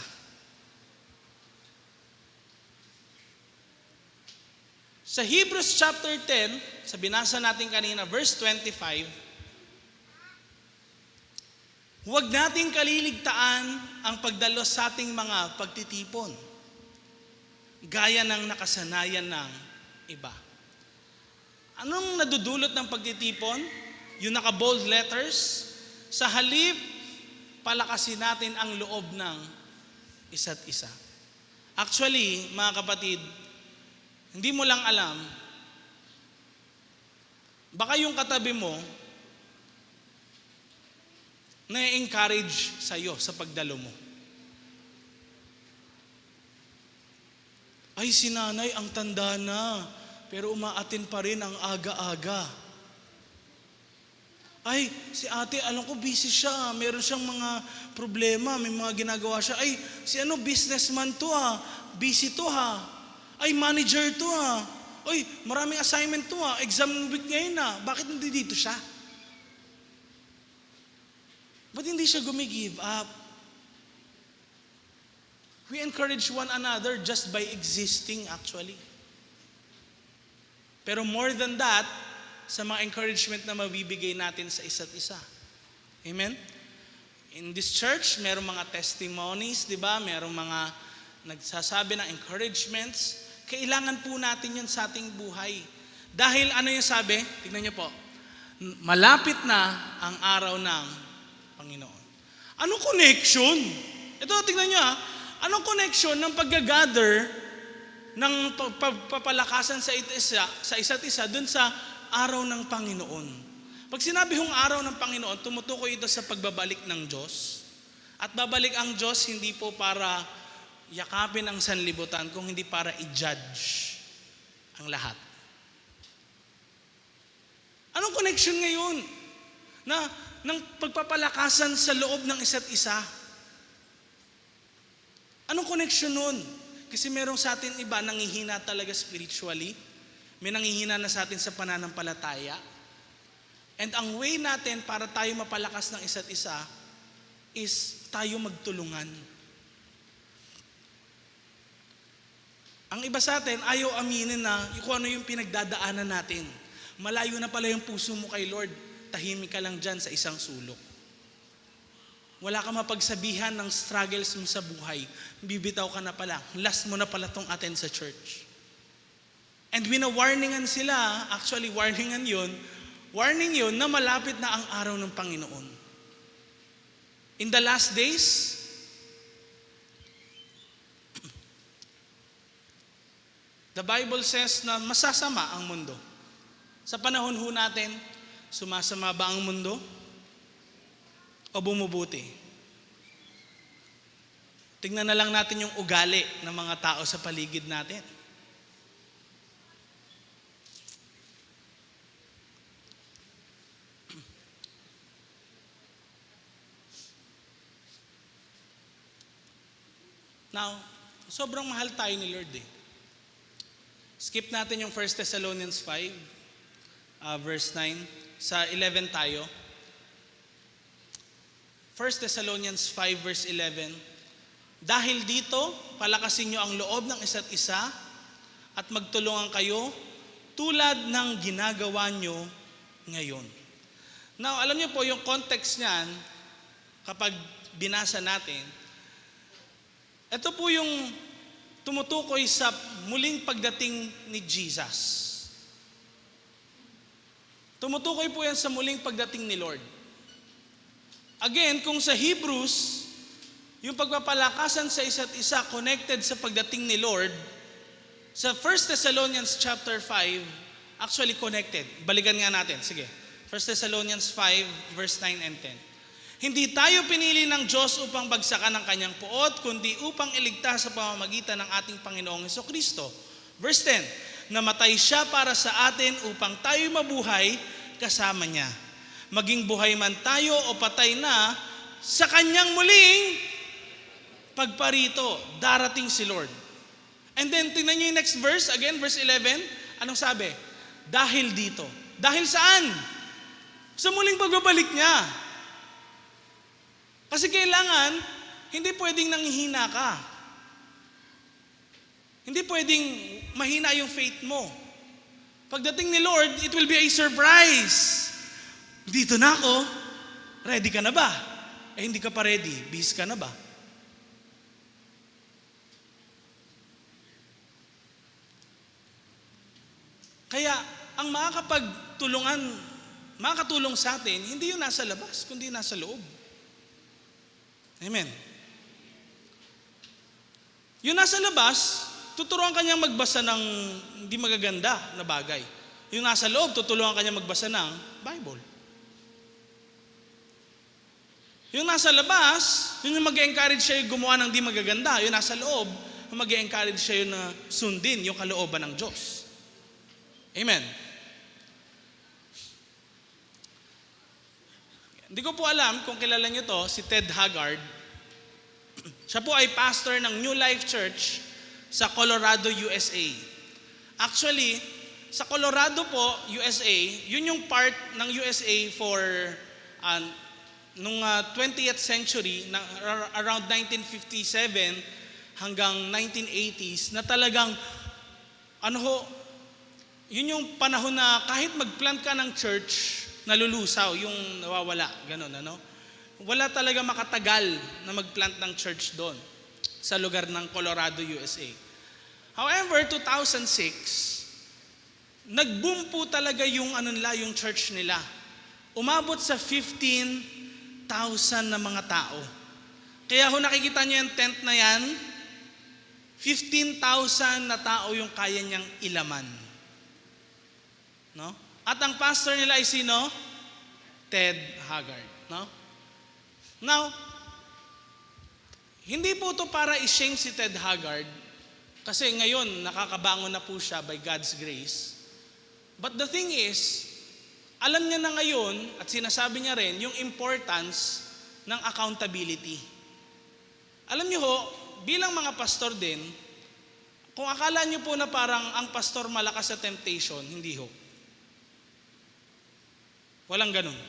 Sa Hebrews chapter 10, sa binasa natin kanina, verse 25, huwag nating kaliligtaan ang pagdalos sa ating mga pagtitipon, gaya ng nakasanayan ng iba. Anong nadudulot ng pagtitipon? Yung naka-bold letters, sa halip, palakasin natin ang loob ng isa't isa. Actually, mga kapatid, hindi mo lang alam, baka yung katabi mo, na-encourage sa'yo sa pagdalo mo. Ay, si nanay ang tanda na, pero umaatin pa rin ang aga-aga. Ay, si ate, alam ko busy siya, meron siyang mga problema, may mga ginagawa siya. Ay, si businessman to busy to Ay, manager to Ay, maraming assignment to exam week ngayon Bakit hindi dito siya? Ba't hindi siya gumigive up? We encourage one another just by existing actually. Pero more than that, sa mga encouragement na mabibigay natin sa isa't isa. Amen? In this church, merong mga testimonies, di ba? Merong mga nagsasabi ng encouragements. Kailangan po natin yun sa ating buhay. Dahil ano yung sabi? Tignan niyo po. Malapit na ang araw ng Panginoon. Anong connection? Ito, tignan niyo Anong connection ng pag-gather ng papalakasan sa isa't isa dun sa araw ng Panginoon? Pag sinabi hong araw ng Panginoon, tumutukoy ito sa pagbabalik ng Diyos. At babalik ang Diyos hindi po para yakapin ang sanlibutan, kung hindi para i-judge ang lahat. Anong connection ngayon ng pagpapalakasan sa loob ng isa't isa? Anong connection nun? Kasi merong sa atin iba nangihina talaga spiritually. May nangihina na sa atin sa pananampalataya. And ang way natin para tayo mapalakas ng isa't isa is tayo magtulungan. Ang iba sa atin ayaw aminin na kung ano yung pinagdadaanan natin. Malayo na pala yung puso mo kay Lord. Tahimik ka lang dyan sa isang sulok. Wala ka mapagsabihan ng struggles mo sa buhay. Bibitaw ka na pala. Last mo na pala tong attend sa church. And wina-warningan sila, actually warning yun na malapit na ang araw ng Panginoon. In the last days, the Bible says na masasama ang mundo. Sa panahon ho natin, sumasama ba ang mundo? O bumubuti? Tingnan na lang natin yung ugali ng mga tao sa paligid natin. Now, sobrang mahal tayo ni Lord Skip natin yung 1 Thessalonians 5, verse 9. Sa 11 tayo. 1 Thessalonians 5 verse 11, dahil dito, palakasin nyo ang loob ng isa't isa at magtulungan kayo tulad ng ginagawa nyo ngayon. Now, alam niyo po yung context niyan, kapag binasa natin, ito po yung tumutukoy sa muling pagdating ni Jesus. Tumutukoy po yan sa muling pagdating ni Lord. Again, kung sa Hebrews, yung pagpapalakasan sa isa't isa connected sa pagdating ni Lord, sa 1 Thessalonians chapter 5, actually connected. Balikan nga natin. Sige. 1 Thessalonians 5, verse 9 and 10. Hindi tayo pinili ng Diyos upang bagsakan ng kanyang puot, kundi upang iligtas sa pamamagitan ng ating Panginoong Hesukristo. Verse 10, namatay siya para sa atin upang tayo mabuhay kasama niya. Maging buhay man tayo o patay na, sa kanyang muling pagparito, darating si Lord. And then, tingnan niyo yung next verse, again, verse 11. Anong sabi? Dahil dito. Dahil saan? Sa muling pagbabalik niya. Kasi kailangan, hindi pwedeng nanghihina ka. Hindi pwedeng mahina yung faith mo. Pagdating ni Lord, it will be a surprise. Dito na ako. Ready ka na ba? Hindi ka pa ready. Busy ka na ba? Kaya, ang makakatulong sa atin, hindi yung nasa labas, kundi nasa loob. Amen. Yung nasa labas, tuturuan kanyang magbasa ng hindi magaganda na bagay. Yung nasa loob, tutulungan kanyang magbasa ng Bible. Yung nasa labas, yun yung mag-encourage siya yung gumawa ng di magaganda. Yung nasa loob, mag-encourage siya yung na sundin yung kalooban ng Diyos. Amen. Hindi ko po alam kung kilala niyo to, si Ted Haggard. Siya po ay pastor ng New Life Church sa Colorado, USA. Actually, sa Colorado po, USA, yun yung part ng USA for nung 20th century, around 1957 hanggang 1980s, na talagang, yun yung panahon na kahit mag-plant ka ng church, nalulusaw, yung nawawala, ganun, Wala talaga makatagal na mag-plant ng church doon sa lugar ng Colorado, USA. However, 2006, nag-boom po talaga yung yung church nila. Umabot sa 15,000 na mga tao. Kaya nakikita niyo yung tent na yan, 15,000 na tao yung kaya niyang ilaman. No? At ang pastor nila ay sino? Ted Haggard. No? Now, hindi po ito para i-shame si Ted Haggard kasi ngayon nakakabangon na po siya by God's grace. But the thing is, alam niya na ngayon at sinasabi niya rin yung importance ng accountability. Alam niyo ho, bilang mga pastor din, kung akala niyo po na parang ang pastor malakas sa temptation, hindi ho. Walang ganun.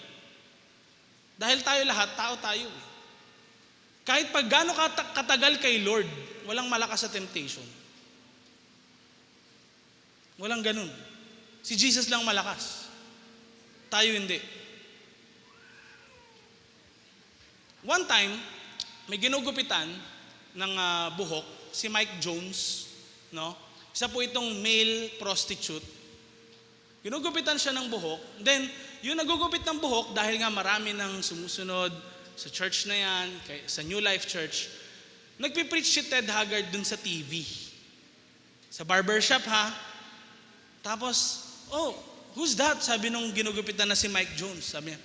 Dahil tayo lahat, tao tayo. Kahit pag gaano katagal kay Lord, walang malakas sa temptation. Walang ganun. Si Jesus lang malakas. Tayo hindi. One time, may ginugupitan ng buhok, si Mike Jones, no? Isa po itong male prostitute. Ginugupitan siya ng buhok. Then, yung nagugupit ng buhok, dahil nga marami nang sumusunod sa church na yan, sa New Life Church, nagpipreach si Ted Haggard dun sa TV. Sa barbershop ha. Tapos, who's that? Sabi nung ginugupitan na si Mike Jones. Sabi niya,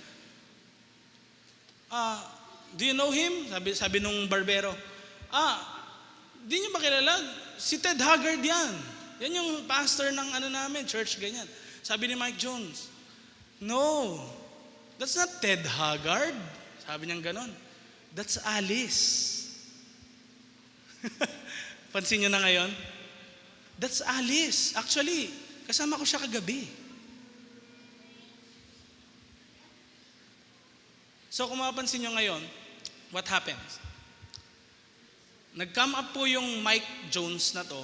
do you know him? Sabi nung barbero, di niyo ba kilala? Si Ted Haggard yan. Yan yung pastor ng namin, church, ganyan. Sabi ni Mike Jones, no, that's not Ted Haggard. Sabi niya ganon. That's Alice. Pansin niyo na ngayon? That's Alice. Actually, kasama ko siya kagabi. So kung mapapansin niyo ngayon, what happens? Nag-come up po yung Mike Jones na to.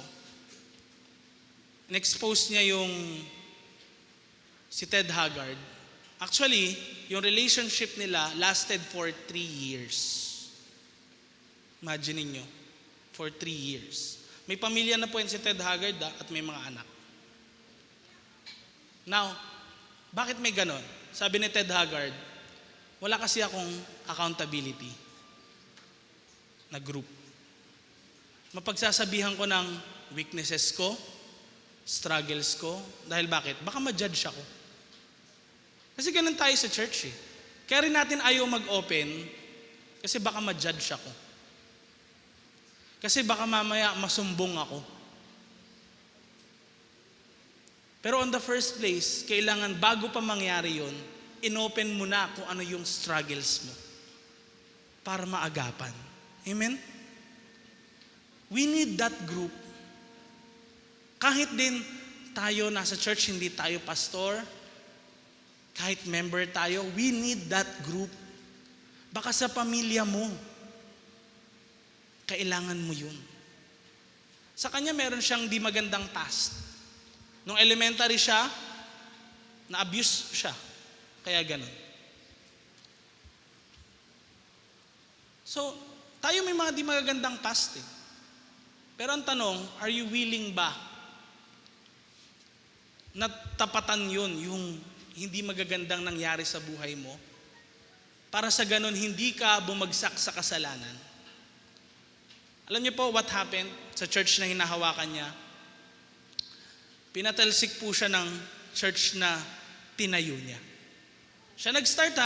In-expose niya yung si Ted Haggard. Actually, yung relationship nila lasted for 3 years. Imagine niyo, for 3 years. May pamilya na po yun si Ted Haggard at may mga anak. Now, bakit may ganon? Sabi ni Ted Haggard, wala kasi akong accountability na group. Mapagsasabihan ko ng weaknesses ko, struggles ko, dahil bakit? Baka ma-judge ako. Kasi ganun tayo sa church eh. Kaya rin natin ayaw mag-open kasi baka ma-judge ako. Kasi baka mamaya masumbong ako. Pero on the first place, kailangan bago pa mangyari yon, inopen mo na kung ano yung struggles mo para maagapan. Amen? We need that group. Kahit din tayo nasa church, hindi tayo pastor, kahit member tayo, we need that group. Baka sa pamilya mo, kailangan mo yun. Sa kanya meron siyang di magandang past. Nung elementary siya, na-abuse siya. Kaya ganun. So, tayo may mga di magagandang past eh. Pero ang tanong, are you willing ba na tapatan yun, yung hindi magagandang nangyari sa buhay mo, para sa ganun hindi ka bumagsak sa kasalanan? Alam niyo po what happened sa church na hinahawakan niya? Pinatalsik po siya ng church na tinayo niya. Siya nag-start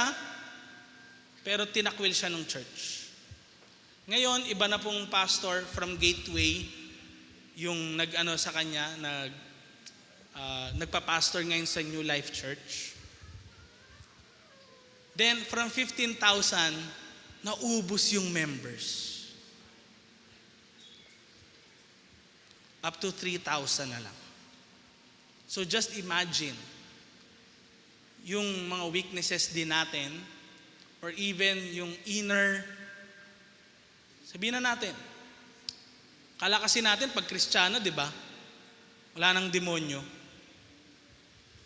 pero tinakwil siya ng church. Ngayon, iba na pong pastor from Gateway yung nag-ano sa kanya, nagpa-pastor ngayon sa New Life Church. Then, from 15,000, naubos yung members. Up to 3,000 na lang. So just imagine, yung mga weaknesses din natin, or even yung inner, sabihin na natin, kala kasi natin pag Kristiyano, di ba? Wala nang demonyo.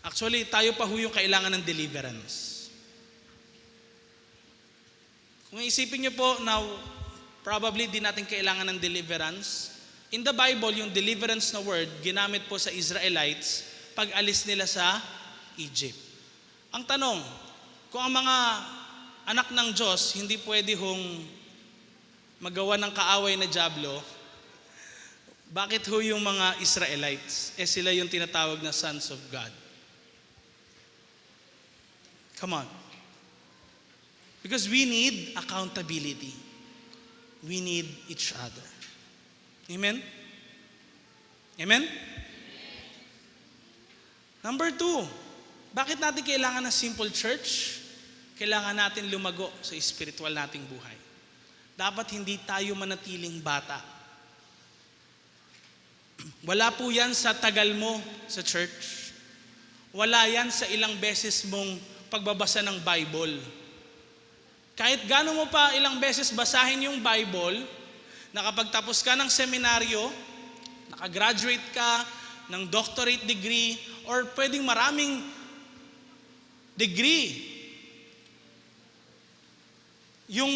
Actually, tayo pa ho yung kailangan ng deliverance. Kung isipin niyo po na probably di natin kailangan ng deliverance, in the Bible, yung deliverance na word, ginamit po sa Israelites pag alis nila sa Egypt. Ang tanong, kung ang mga anak ng Diyos hindi pwede hong magawa ng kaaway na dyablo, bakit ho yung mga Israelites, sila yung tinatawag na sons of God? Come on. Because we need accountability. We need each other. Amen? Amen? Number 2, bakit natin kailangan ng simple church? Kailangan natin lumago sa spiritual nating buhay. Dapat hindi tayo manatiling bata. Wala po yan sa tagal mo sa church. Wala yan sa ilang beses mong pagbabasa ng Bible. Kahit gaano mo pa ilang beses basahin yung Bible, nakapagtapos ka ng seminaryo, nakagraduate ka ng doctorate degree, or pwedeng maraming degree. Yung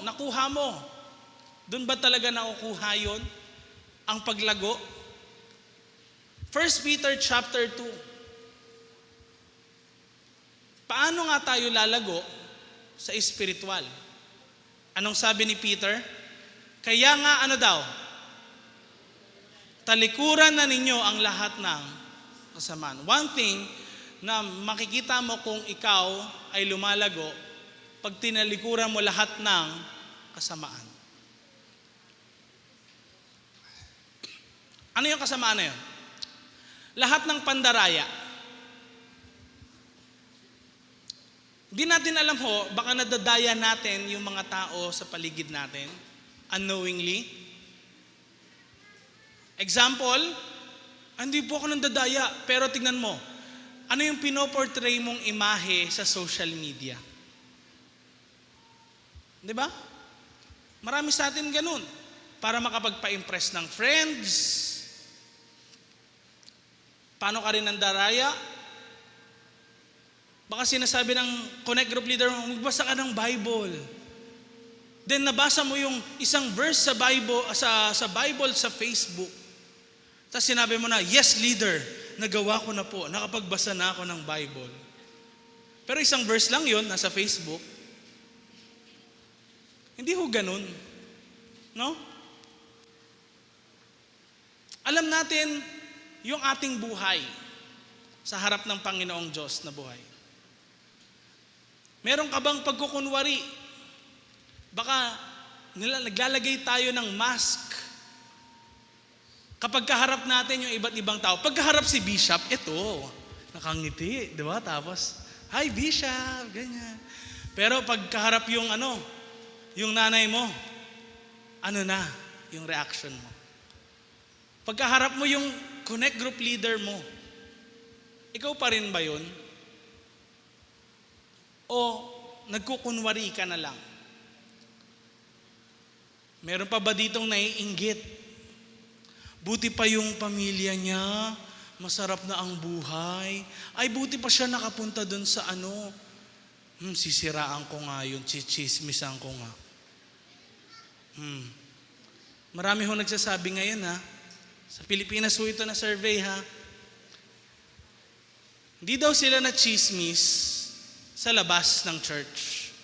nakuha mo, doon ba talaga nakukuha yun? Ang paglago? 1 Peter chapter 2. Paano nga tayo lalago sa espiritual? Anong sabi ni Peter? Kaya nga talikuran na ninyo ang lahat ng kasamaan. One thing na makikita mo kung ikaw ay lumalago pag tinalikuran mo lahat ng kasamaan. Ano yung kasamaan na yun? Lahat ng pandaraya. Di natin alam ho, baka nadadaya natin yung mga tao sa paligid natin, unknowingly. Example, hindi po ako nandadaya, pero tignan mo, ano yung pinoportray mong imahe sa social media? Di ba? Marami sa atin ganun. Para makapagpa-impress ng friends. Paano ka rin nandaraya? Baka sinasabi ng Connect Group Leader, magbasa ka ng Bible. Then nabasa mo yung isang verse sa Bible sa Facebook. Tapos sinabi mo na, yes leader, nagawa ko na po, nakapagbasa na ako ng Bible. Pero isang verse lang yun, nasa Facebook. Hindi ho ganun. No? Alam natin yung ating buhay sa harap ng Panginoong Diyos na buhay. Meron ka bang pagkukunwari? Baka naglalagay tayo ng mask kapag kaharap natin yung iba't ibang tao. Pagkaharap si Bishop, ito, nakangiti, di ba? Tapos, hi Bishop, ganyan. Pero pagkaharap yung yung nanay mo, yung reaction mo. Pagkaharap mo yung Connect Group Leader mo, ikaw pa rin ba yun? O nagkukunwari ka na lang? Meron pa ba ditong naiinggit? Buti pa yung pamilya niya, masarap na ang buhay. Ay, buti pa siya nakapunta dun sa sisiraan ko nga yun, chichismisan ko nga. Marami ho nagsasabi ngayon sa Pilipinas ho ito na survey Hindi daw sila na chismis sa labas ng church.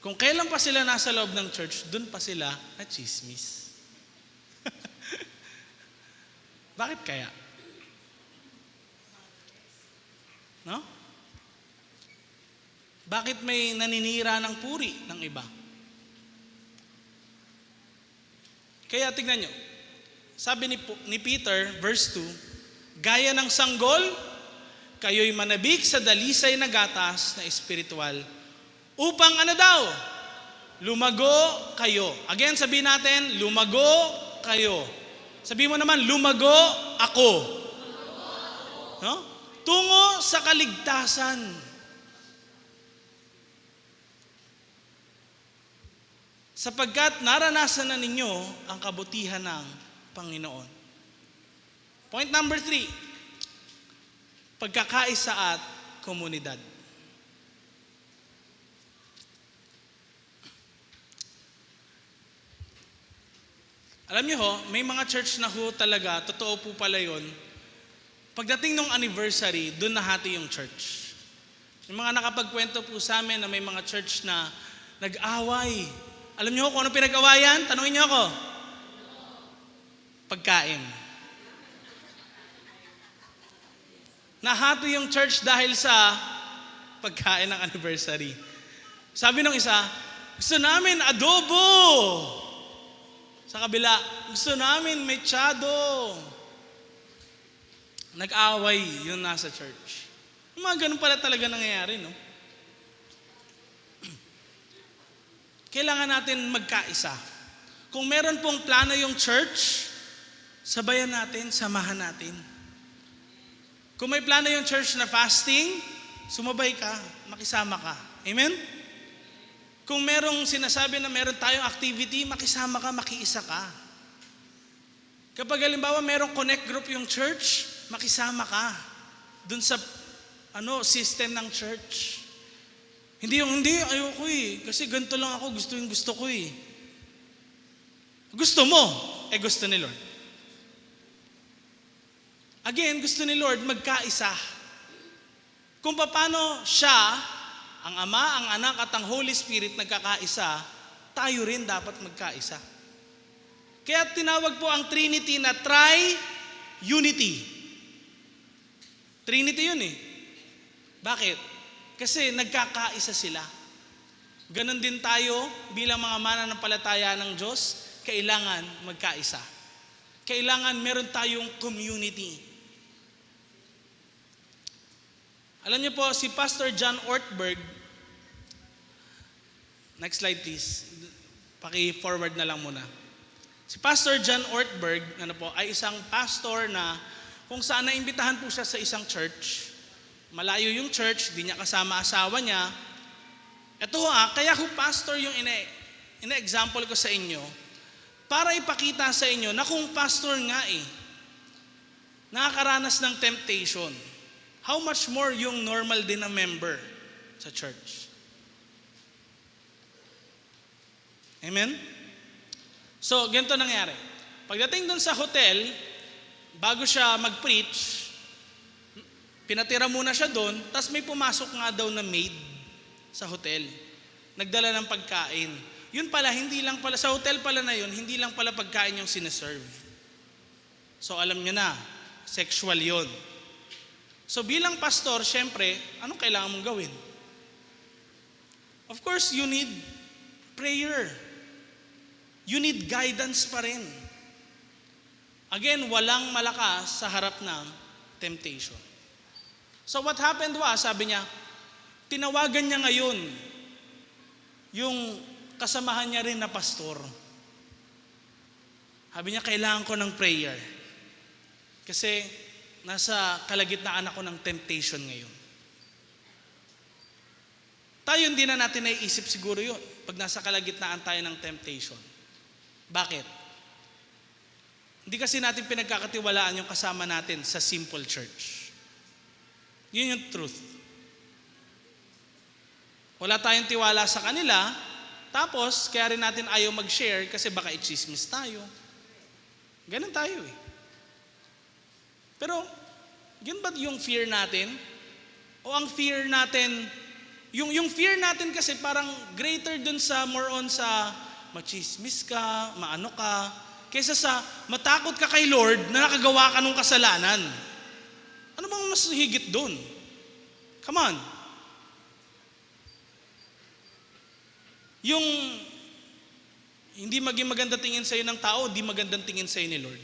Kung kailan pa sila nasa loob ng church, dun pa sila na chismis. Bakit kaya? No? Bakit may naninira ng puri ng iba? Kaya tignan nyo, sabi ni Peter, verse 2, gaya ng sanggol, kayo'y manabik sa dalisay na gatas na espiritual, upang ano daw? Lumago kayo. Again, sabihin natin, lumago kayo. Sabihin mo naman, lumago ako. No? Tungo sa kaligtasan. Sapagkat naranasan na ninyo ang kabutihan ng Panginoon. Point number 3, pagkakaisa at komunidad. Alam niyo ho, may mga church na ho talaga, totoo po pala yun, pagdating ng anniversary, doon nahati yung church. Yung mga nakapagkwento po sa amin na may mga church na nag-away. Alam niyo ho kung ano pinag-awayan? Tanungin niyo ako. Pagkain. Nahati yung church dahil sa pagkain ng anniversary. Sabi nung isa, gusto namin adobo. Sa kabila, gusto namin mechado. Nag-away yung nasa church. Yung mga ganun pala talaga nangyayari, no? Kailangan natin magkaisa. Kung meron pong plano yung church, sabayan natin, samahan natin. Kung may plano yung church na fasting, sumabay ka, makisama ka. Amen? Kung merong sinasabi na meron tayong activity, makisama ka, makiisa ka. Kapag halimbawa merong connect group yung church, makisama ka dun sa system ng church. Hindi, ayoko kasi ganito lang ako, gusto ko Gusto mo, gusto ni Lord. Again, gusto ni Lord magkaisa. Kung paano siya, ang Ama, ang Anak at ang Holy Spirit nagkakaisa, tayo rin dapat magkaisa. Kaya tinawag po ang Trinity na Tri-Unity. Trinity yun Bakit? Kasi nagkakaisa sila. Ganon din tayo bilang mga mananampalataya ng Diyos, kailangan magkaisa. Kailangan meron tayong community. Alam niyo po, si Pastor John Ortberg, next slide please, paki-forward na lang muna. Si Pastor John Ortberg, ay isang pastor na kung saan naimbitahan po siya sa isang church. Malayo yung church, di niya kasama asawa niya. Ito kaya ko pastor yung ina-example ko sa inyo para ipakita sa inyo na kung pastor nga nakakaranas ng temptation, how much more yung normal din na member sa church. Amen? So, ganito nangyari. Pagdating dun sa hotel, bago siya mag-preach, pinatira muna siya doon, tapos may pumasok nga daw na maid sa hotel. Nagdala ng pagkain. Yun pala, hindi lang pala, sa hotel pala na yun, hindi lang pala pagkain yung sineserve. So alam nyo na, sexual yun. So bilang pastor, syempre, anong kailangan mong gawin? Of course, you need prayer. You need guidance pa rin. Again, walang malakas sa harap ng temptation. So what happened sabi niya, tinawagan niya ngayon yung kasamahan niya rin na pastor. Sabi niya, kailangan ko ng prayer. Kasi nasa kalagitnaan ako ng temptation ngayon. Tayo hindi na natin naiisip siguro yun pag nasa kalagitnaan tayo ng temptation. Bakit? Hindi kasi natin pinagkakatiwalaan yung kasama natin sa simple church. Yun yung truth. Wala tayong tiwala sa kanila, tapos kaya rin natin ayaw mag-share kasi baka i-chismis tayo. Ganun tayo Pero, yun ba yung fear natin? O ang fear natin, Yung fear natin kasi parang greater dun sa more on sa machismis ka, maano ka, kaysa sa matakot ka kay Lord na nakagawa ka ng kasalanan. Ano bang mas higit dun? Come on. Yung hindi maging maganda tingin sa'yo ng tao, di magandang tingin sa'yo ni Lord.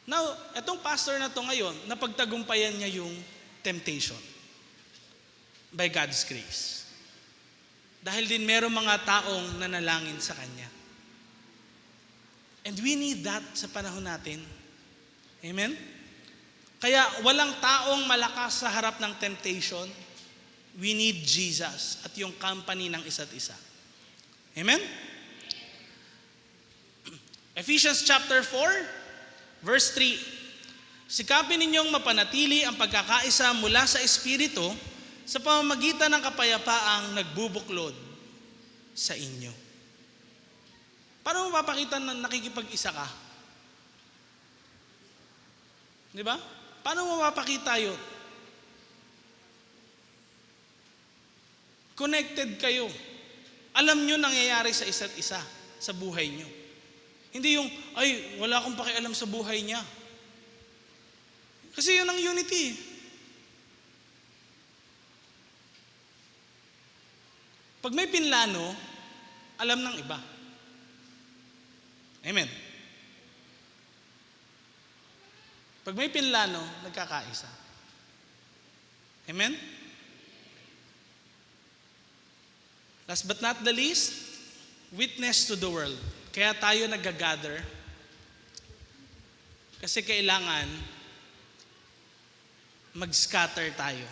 Now, etong pastor na to ngayon, napagtagumpayan niya yung temptation by God's grace. Dahil din meron mga taong nanalangin sa kanya. And we need that sa panahon natin. Amen? Kaya walang taong malakas sa harap ng temptation. We need Jesus at yung company ng isa't isa. Amen? Ephesians chapter 4, verse 3, sikapin ninyong mapanatili ang pagkakaisa mula sa Espiritu sa pamamagitan ng kapayapaang nagbubuklod sa inyo. Paano mo mapapakita na nakikipag-isa ka? Di ba? Paano mo mapapakita yun? Connected kayo. Alam nyo nangyayari sa isa't isa sa buhay nyo. Hindi yung, ay, wala akong pakialam sa buhay niya. Kasi yun ang unity. Pag may pinlano, alam ng iba. Amen. Pag may pinlano, nagkakaisa. Amen? Last but not the least, witness to the world. Kaya tayo nag-gather kasi kailangan mag-scatter tayo.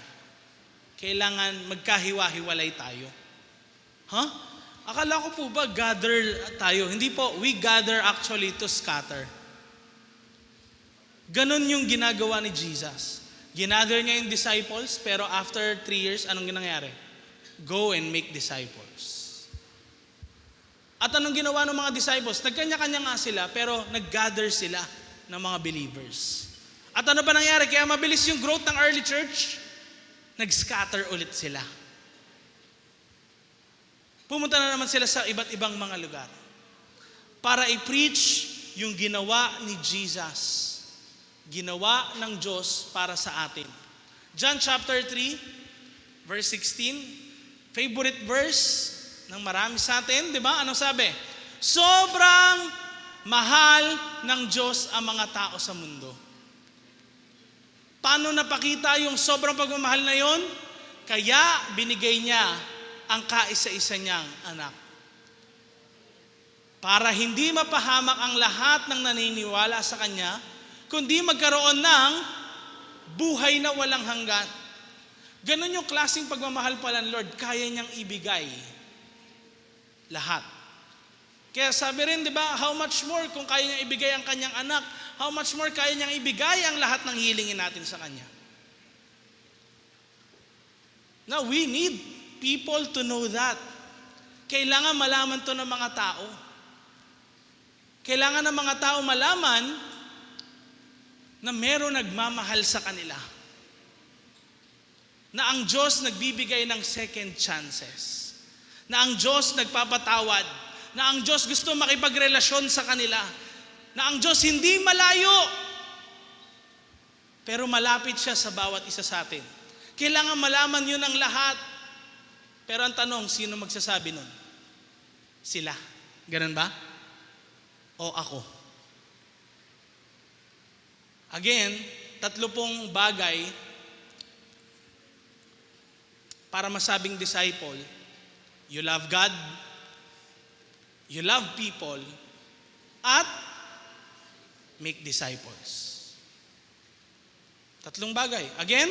Kailangan magkahiwa-hiwalay tayo. Huh? Akala ko po ba gather tayo? Hindi po, we gather actually to scatter. Ganon yung ginagawa ni Jesus. Ginather niya yung disciples, pero after 3 years, anong nangyari? Go and make disciples. At anong ginawa ng mga disciples? Nagkanya-kanya nga sila, pero nag-gather sila ng mga believers. At ano ba nangyari? Kaya mabilis yung growth ng early church, nag-scatter ulit sila. Pumunta na naman sila sa iba't ibang mga lugar para i-preach yung ginawa ni Jesus. Ginawa ng Diyos para sa atin. John chapter 3, verse 16, favorite verse ng marami sa atin, di ba? Anong sabi? Sobrang mahal ng Diyos ang mga tao sa mundo. Paano napakita yung sobrang pagmamahal na yon? Kaya binigay niya ang kaisa-isa niyang anak. Para hindi mapahamak ang lahat ng naniniwala sa Kanya, kundi magkaroon ng buhay na walang hanggan. Ganon yung klaseng pagmamahal pala ng Lord, kaya niyang ibigay lahat. Kaya sabi rin, di ba, how much more kung kaya niyang ibigay ang kanyang anak, how much more kaya niyang ibigay ang lahat ng hilingin natin sa Kanya. Now, we need people to know that. Kailangan malaman to ng mga tao. Kailangan ng mga tao malaman na meron nagmamahal sa kanila. Na ang Diyos nagbibigay ng second chances. Na ang Diyos nagpapatawad, na ang Diyos gusto makipagrelasyon sa kanila, na ang Diyos hindi malayo, pero malapit siya sa bawat isa sa atin. Kailangan malaman yun ng lahat. Pero ang tanong, sino magsasabi nun? Sila. Ganun ba? O ako? Again, 3 bagay para masabing disciple. You love God, you love people, at make disciples. 3 bagay. Again?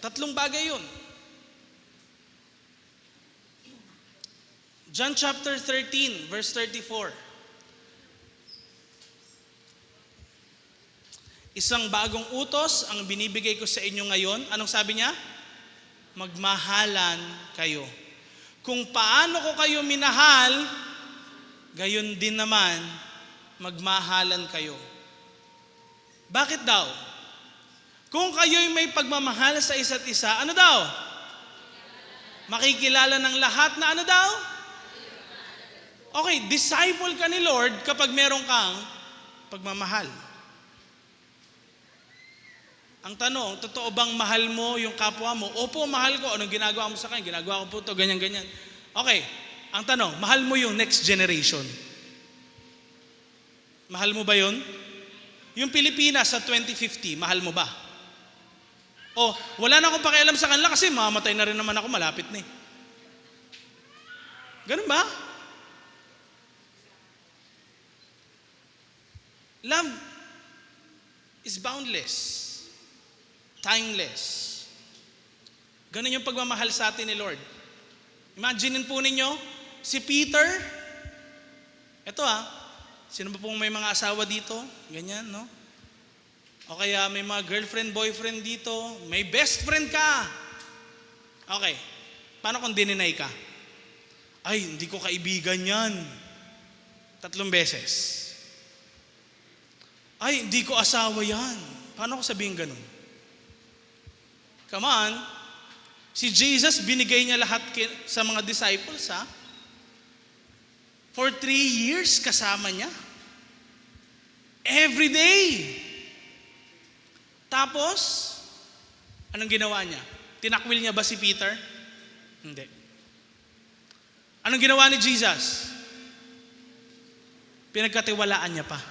3 bagay yun. John chapter 13, verse 34. Isang bagong utos ang binibigay ko sa inyo ngayon. Anong sabi niya? Magmahalan kayo. Kung paano ko kayo minahal, gayon din naman, magmahalan kayo. Bakit daw? Kung kayo'y may pagmamahal sa isa't isa, ano daw? Makikilala ng lahat na ano daw? Okay, disciple ka ni Lord kapag meron kang pagmamahal. Ang tanong, totoo bang mahal mo yung kapwa mo? Opo, mahal ko. Anong ginagawa mo sa kanya? Ginagawa ko po ito, ganyan-ganyan. Okay, ang tanong, mahal mo yung next generation? Mahal mo ba yun? Yung Pilipinas sa 2050, mahal mo ba? O, wala na akong pakialam sa kanila kasi mamatay na rin naman ako, malapit na eh. Ganun ba? Love is boundless. Timeless. Ganun yung pagmamahal sa atin ni Lord. Imaginin po ninyo, si Peter, eto sino ba pong may mga asawa dito? Ganyan, no? O kaya may mga girlfriend, boyfriend dito, may best friend ka. Okay, paano kung dininay ka? Ay, hindi ko kaibigan yan. 3 beses. Ay, hindi ko asawa yan. Paano ko sabihin ganun? Come on. Si Jesus, binigay niya lahat sa mga disciples, For 3 years, kasama niya. Every day. Tapos, anong ginawa niya? Tinakwil niya ba si Peter? Hindi. Anong ginawa ni Jesus? Pinagkatiwalaan niya pa.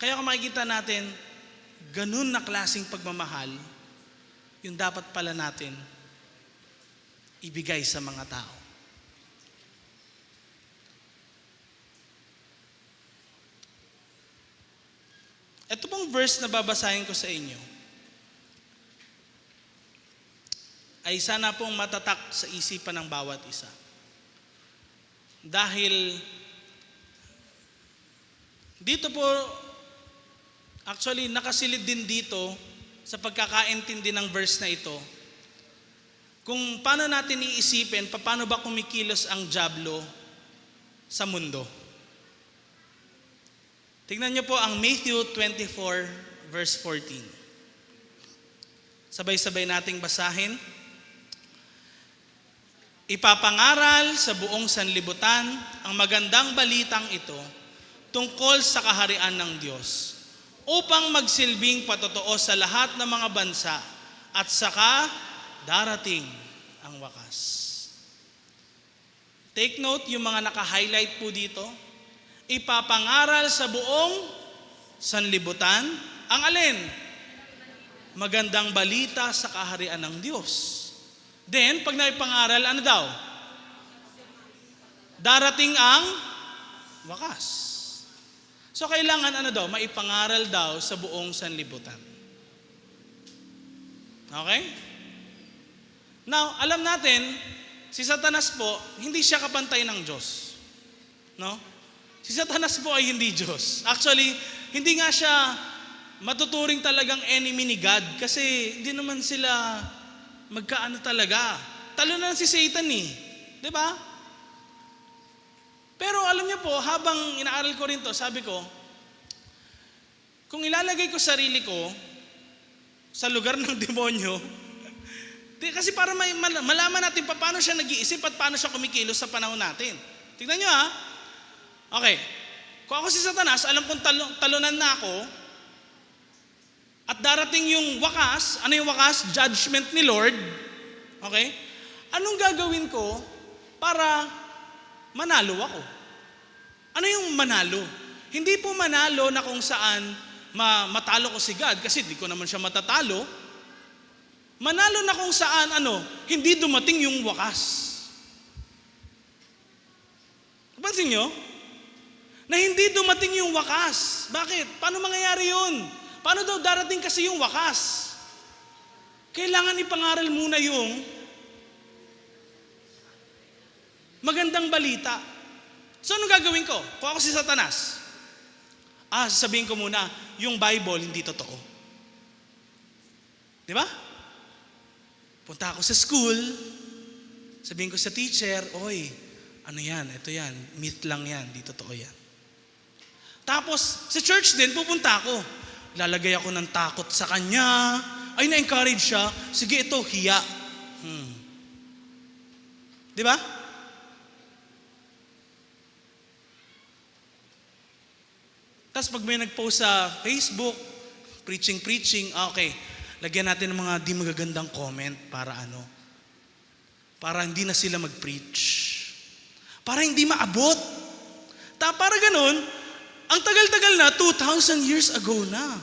Kaya kung makikita natin, ganun na klaseng pagmamahal, yung dapat pala natin ibigay sa mga tao. Ito pong verse na babasahin ko sa inyo ay sana pong matatak sa isipan ng bawat isa. Dahil dito po, actually, nakasilid din dito sa pagkakaintindi ng verse na ito kung paano natin iisipin, paano ba kumikilos ang dyablo sa mundo. Tingnan niyo po ang Matthew 24 verse 14. Sabay-sabay nating basahin. Ipapangaral sa buong sanlibutan ang magandang balitang ito tungkol sa kaharian ng Diyos, upang magsilbing patotoo sa lahat ng mga bansa at saka darating ang wakas. Take note yung mga naka-highlight po dito. Ipapangaral sa buong sanlibutan ang alin? Magandang balita sa kaharian ng Diyos. Then, pag naipangaral, ano daw? Darating ang wakas. So, kailangan maipangaral daw sa buong sanlibutan. Okay? Now, alam natin, si Satanas po, hindi siya kapantay ng Diyos. No? Si Satanas po ay hindi Diyos. Actually, hindi nga siya matuturing talagang enemy ni God kasi hindi naman sila magkaano talaga. Talo na si Satan eh. 'Di ba? Pero alam niyo po, habang inaaral ko rin to, sabi ko, kung ilalagay ko sarili ko sa lugar ng demonyo, kasi para malaman natin paano siya nag-iisip at paano siya kumikilos sa panahon natin. Tignan niyo Okay. Kung ako si Satanas, alam kong talunan na ako, at darating yung wakas. Ano yung wakas? Judgment ni Lord. Okay? Anong gagawin ko para manalo ako? Ano yung manalo? Hindi po manalo na kung saan matalo ko si God kasi di ko naman siya matatalo. Manalo na kung saan hindi dumating yung wakas. Pansin nyo? Na hindi dumating yung wakas. Bakit? Paano mangyayari yun? Paano daw darating kasi yung wakas? Kailangan ipangaral muna yung magandang balita. So, anong gagawin ko? Kung ako si Satanas, sasabihin ko muna, yung Bible hindi totoo. Di ba? Punta ako sa school, sabihin ko sa teacher, oy, Ano yan? Ito yan. Myth lang yan. Di totoo yan. Tapos, sa church din, pupunta ako. Lalagay ako ng takot sa kanya. Ay, na-encourage siya. Sige, ito, hiya. Di ba? Tapos pag may nag-post sa Facebook, preaching, okay, lagyan natin ng mga di magagandang comment para ano? Para hindi na sila mag-preach. Para hindi maabot. Para ganun, ang tagal-tagal na, 2,000 years ago na,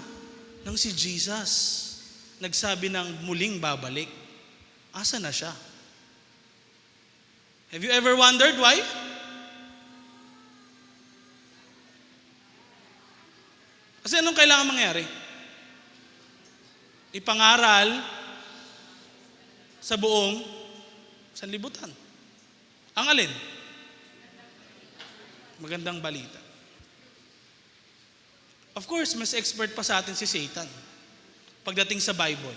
nang si Jesus nagsabi ng muling babalik. Asa na siya? Have you ever wondered why? Kasi anong kailangan mangyari? Ipangaral sa buong sanlibutan. Ang alin? Magandang balita. Of course, mas expert pa sa atin si Satan pagdating sa Bible.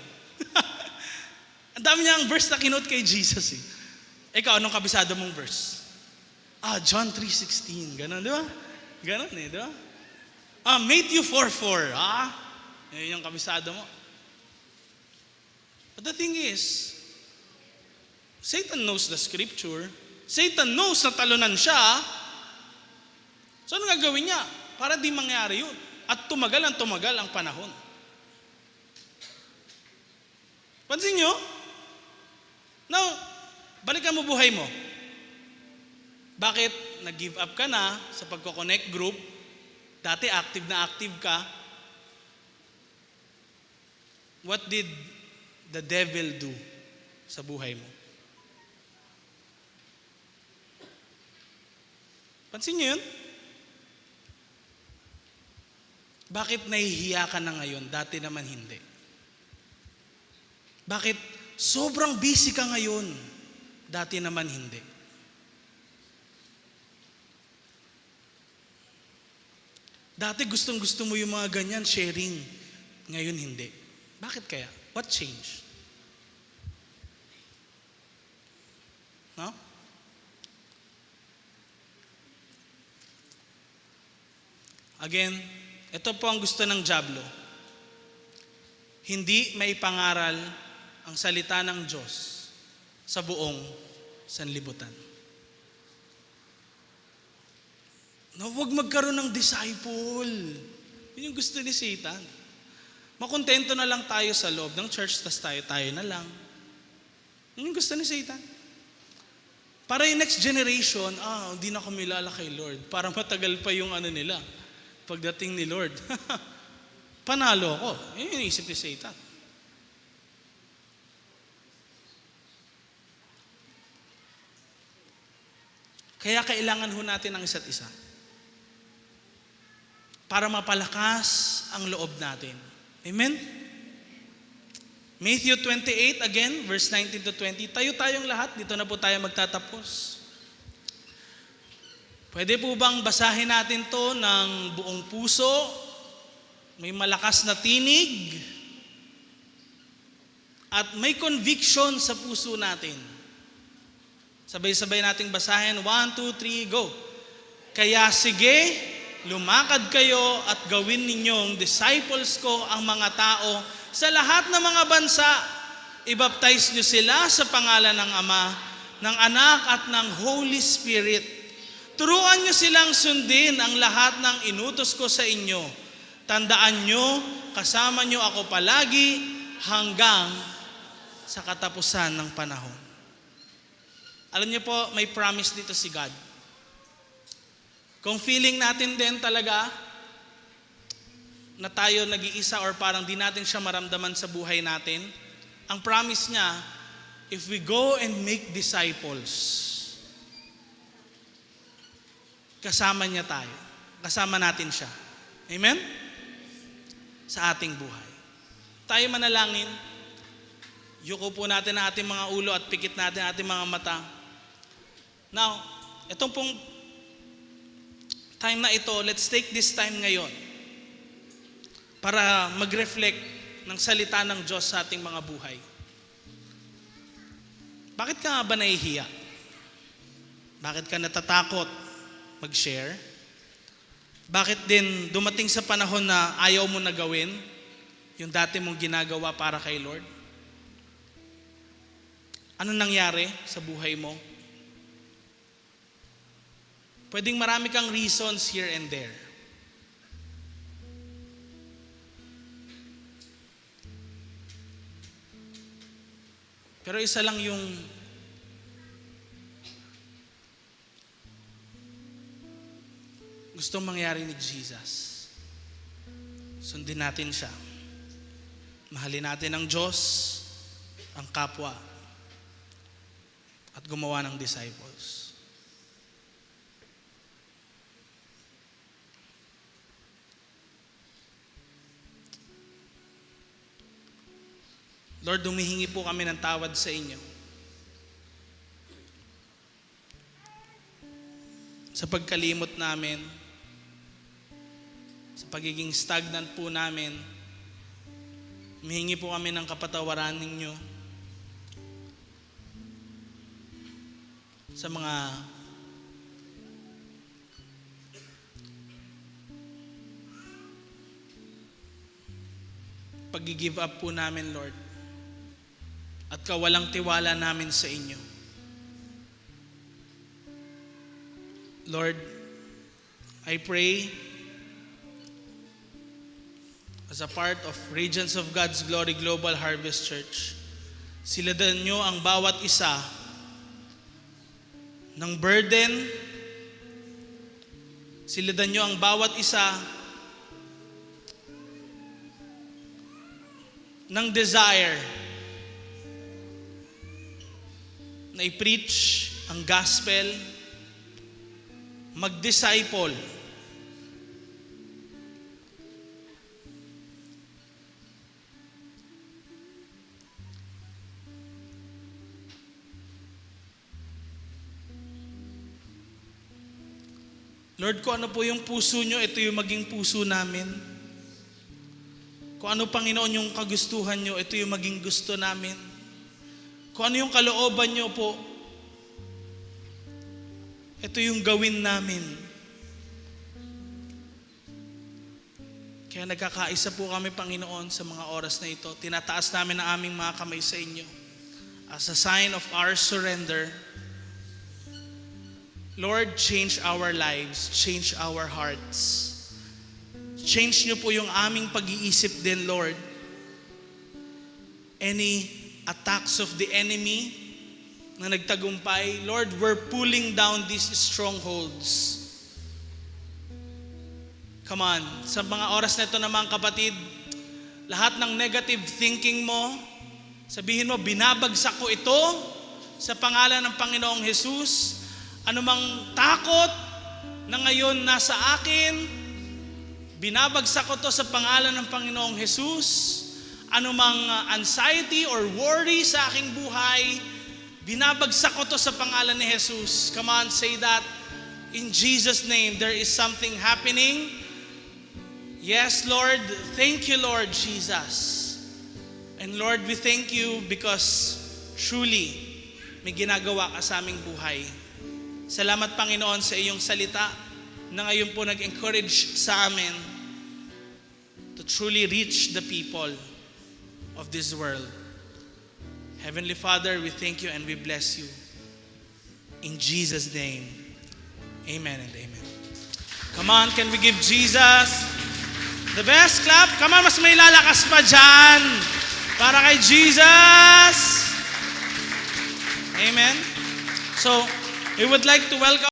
Ang dami niyang verse na kinote kay Jesus eh. Ikaw, anong kabisado mong verse? John 3:16. Ganon, di ba? Ganon eh, di ba? Matthew 4:4. Yan yung kabisado mo. But the thing is, Satan knows the scripture. Satan knows na talunan siya. So ano gagawin niya? Para di mangyari yun. At tumagal ang panahon. Pansin nyo? Now, balikan mo buhay mo. Bakit nag-give up ka na sa pagko-connect group? Dati active na active ka. What did the devil do sa buhay mo? Pansin niyo yun? Bakit nahihiya ka na ngayon? Dati naman hindi. Bakit sobrang busy ka ngayon? Dati naman hindi. Dati gustong-gusto mo yung mga ganyan, sharing. Ngayon hindi. Bakit kaya? What changed? No? Again, ito po ang gusto ng dyablo. Hindi maipangaral ang salita ng Diyos sa buong sanlibutan. No, huwag magkaroon ng disciple. Yun yung gusto ni Satan. Makontento na lang tayo sa loob ng church, tas tayo na lang. Yun yung gusto ni Satan. Para yung next generation, hindi na kami kilala kay Lord. Para matagal pa yung nila. Pagdating ni Lord. Panalo ako. Yun yung isip ni Satan. Kaya kailangan ho natin ang isa't isa. Para mapalakas ang loob natin. Amen? Matthew 28 again, verse 19 to 20. Tayo tayong lahat, dito na po tayo magtatapos. Pwede po bang basahin natin to ng buong puso? May malakas na tinig? At may conviction sa puso natin. Sabay-sabay nating basahin. 1, 2, 3, go. Kaya sige, lumakad kayo at gawin ninyong disciples ko ang mga tao sa lahat ng mga bansa. Ibaptize nyo sila sa pangalan ng Ama, ng Anak at ng Holy Spirit. Turuan nyo silang sundin ang lahat ng inutos ko sa inyo. Tandaan nyo, kasama nyo ako palagi hanggang sa katapusan ng panahon. Alam niyo po, may promise dito si God. Kung feeling natin din talaga na tayo nag-iisa or parang di natin siya maramdaman sa buhay natin, ang promise niya, if we go and make disciples, kasama niya tayo. Kasama natin siya. Amen? Sa ating buhay. Tayo manalangin. Yuko po natin ang ating mga ulo at pikit natin ang ating mga mata. Now, itong pong time na ito, let's take this time ngayon para mag-reflect ng salita ng Diyos sa ating mga buhay. Bakit ka nga ba nahihiya? Bakit ka natatakot mag-share? Bakit din dumating sa panahon na ayaw mo na gawin yung dati mong ginagawa para kay Lord? Ano nangyari sa buhay mo? Pwedeng marami kang reasons here and there. Pero isa lang yung gustong mangyari ni Jesus. Sundin natin siya. Mahalin natin ang Diyos, ang kapwa, at gumawa ng disciples. Lord, humihingi po kami ng tawad sa inyo sa pagkalimot namin, sa pagiging stagnant po namin. Humihingi po kami ng kapatawaran ninyo sa mga pag-give up po namin, Lord, at kawalang tiwala namin sa inyo. Lord, I pray as a part of Regions of God's Glory Global Harvest Church, siladan nyo ang bawat isa ng burden, siladan nyo ang bawat isa ng desire na i-preach ang gospel, mag-disciple, Lord, kung ano po yung puso nyo, ito yung maging puso namin. Kung ano, Panginoon, yung kagustuhan nyo, ito yung maging gusto namin. Kung ano yung kalooban nyo po, ito yung gawin namin. Kaya nagkakaisa po kami, Panginoon, sa mga oras na ito. Tinataas namin ang aming mga kamay sa inyo as a sign of our surrender. Lord, change our lives, change our hearts. Change nyo po yung aming pag-iisip din, Lord. Any attacks of the enemy na nagtagumpay, Lord, we're pulling down these strongholds. Come on, sa mga oras na ito naman, kapatid, lahat ng negative thinking mo, sabihin mo, binabagsak ko ito sa pangalan ng Panginoong Jesus. Anumang takot na ngayon nasa akin, binabagsak ko to sa pangalan ng Panginoong Jesus. Anumang anxiety or worry sa aking buhay, binabagsak ko to sa pangalan ni Jesus. Come on, say that. In Jesus' name, there is something happening. Yes, Lord. Thank you, Lord Jesus. And Lord, we thank you because truly, may ginagawa ka sa aming buhay. Salamat, Panginoon, sa iyong salita na ngayon po nag-encourage sa amin to truly reach the people of this world. Heavenly Father, we thank you and we bless you. In Jesus' name, amen and amen. Come on, can we give Jesus the best clap? Come on, mas may lalakas pa dyan para kay Jesus. Amen. So, we would like to welcome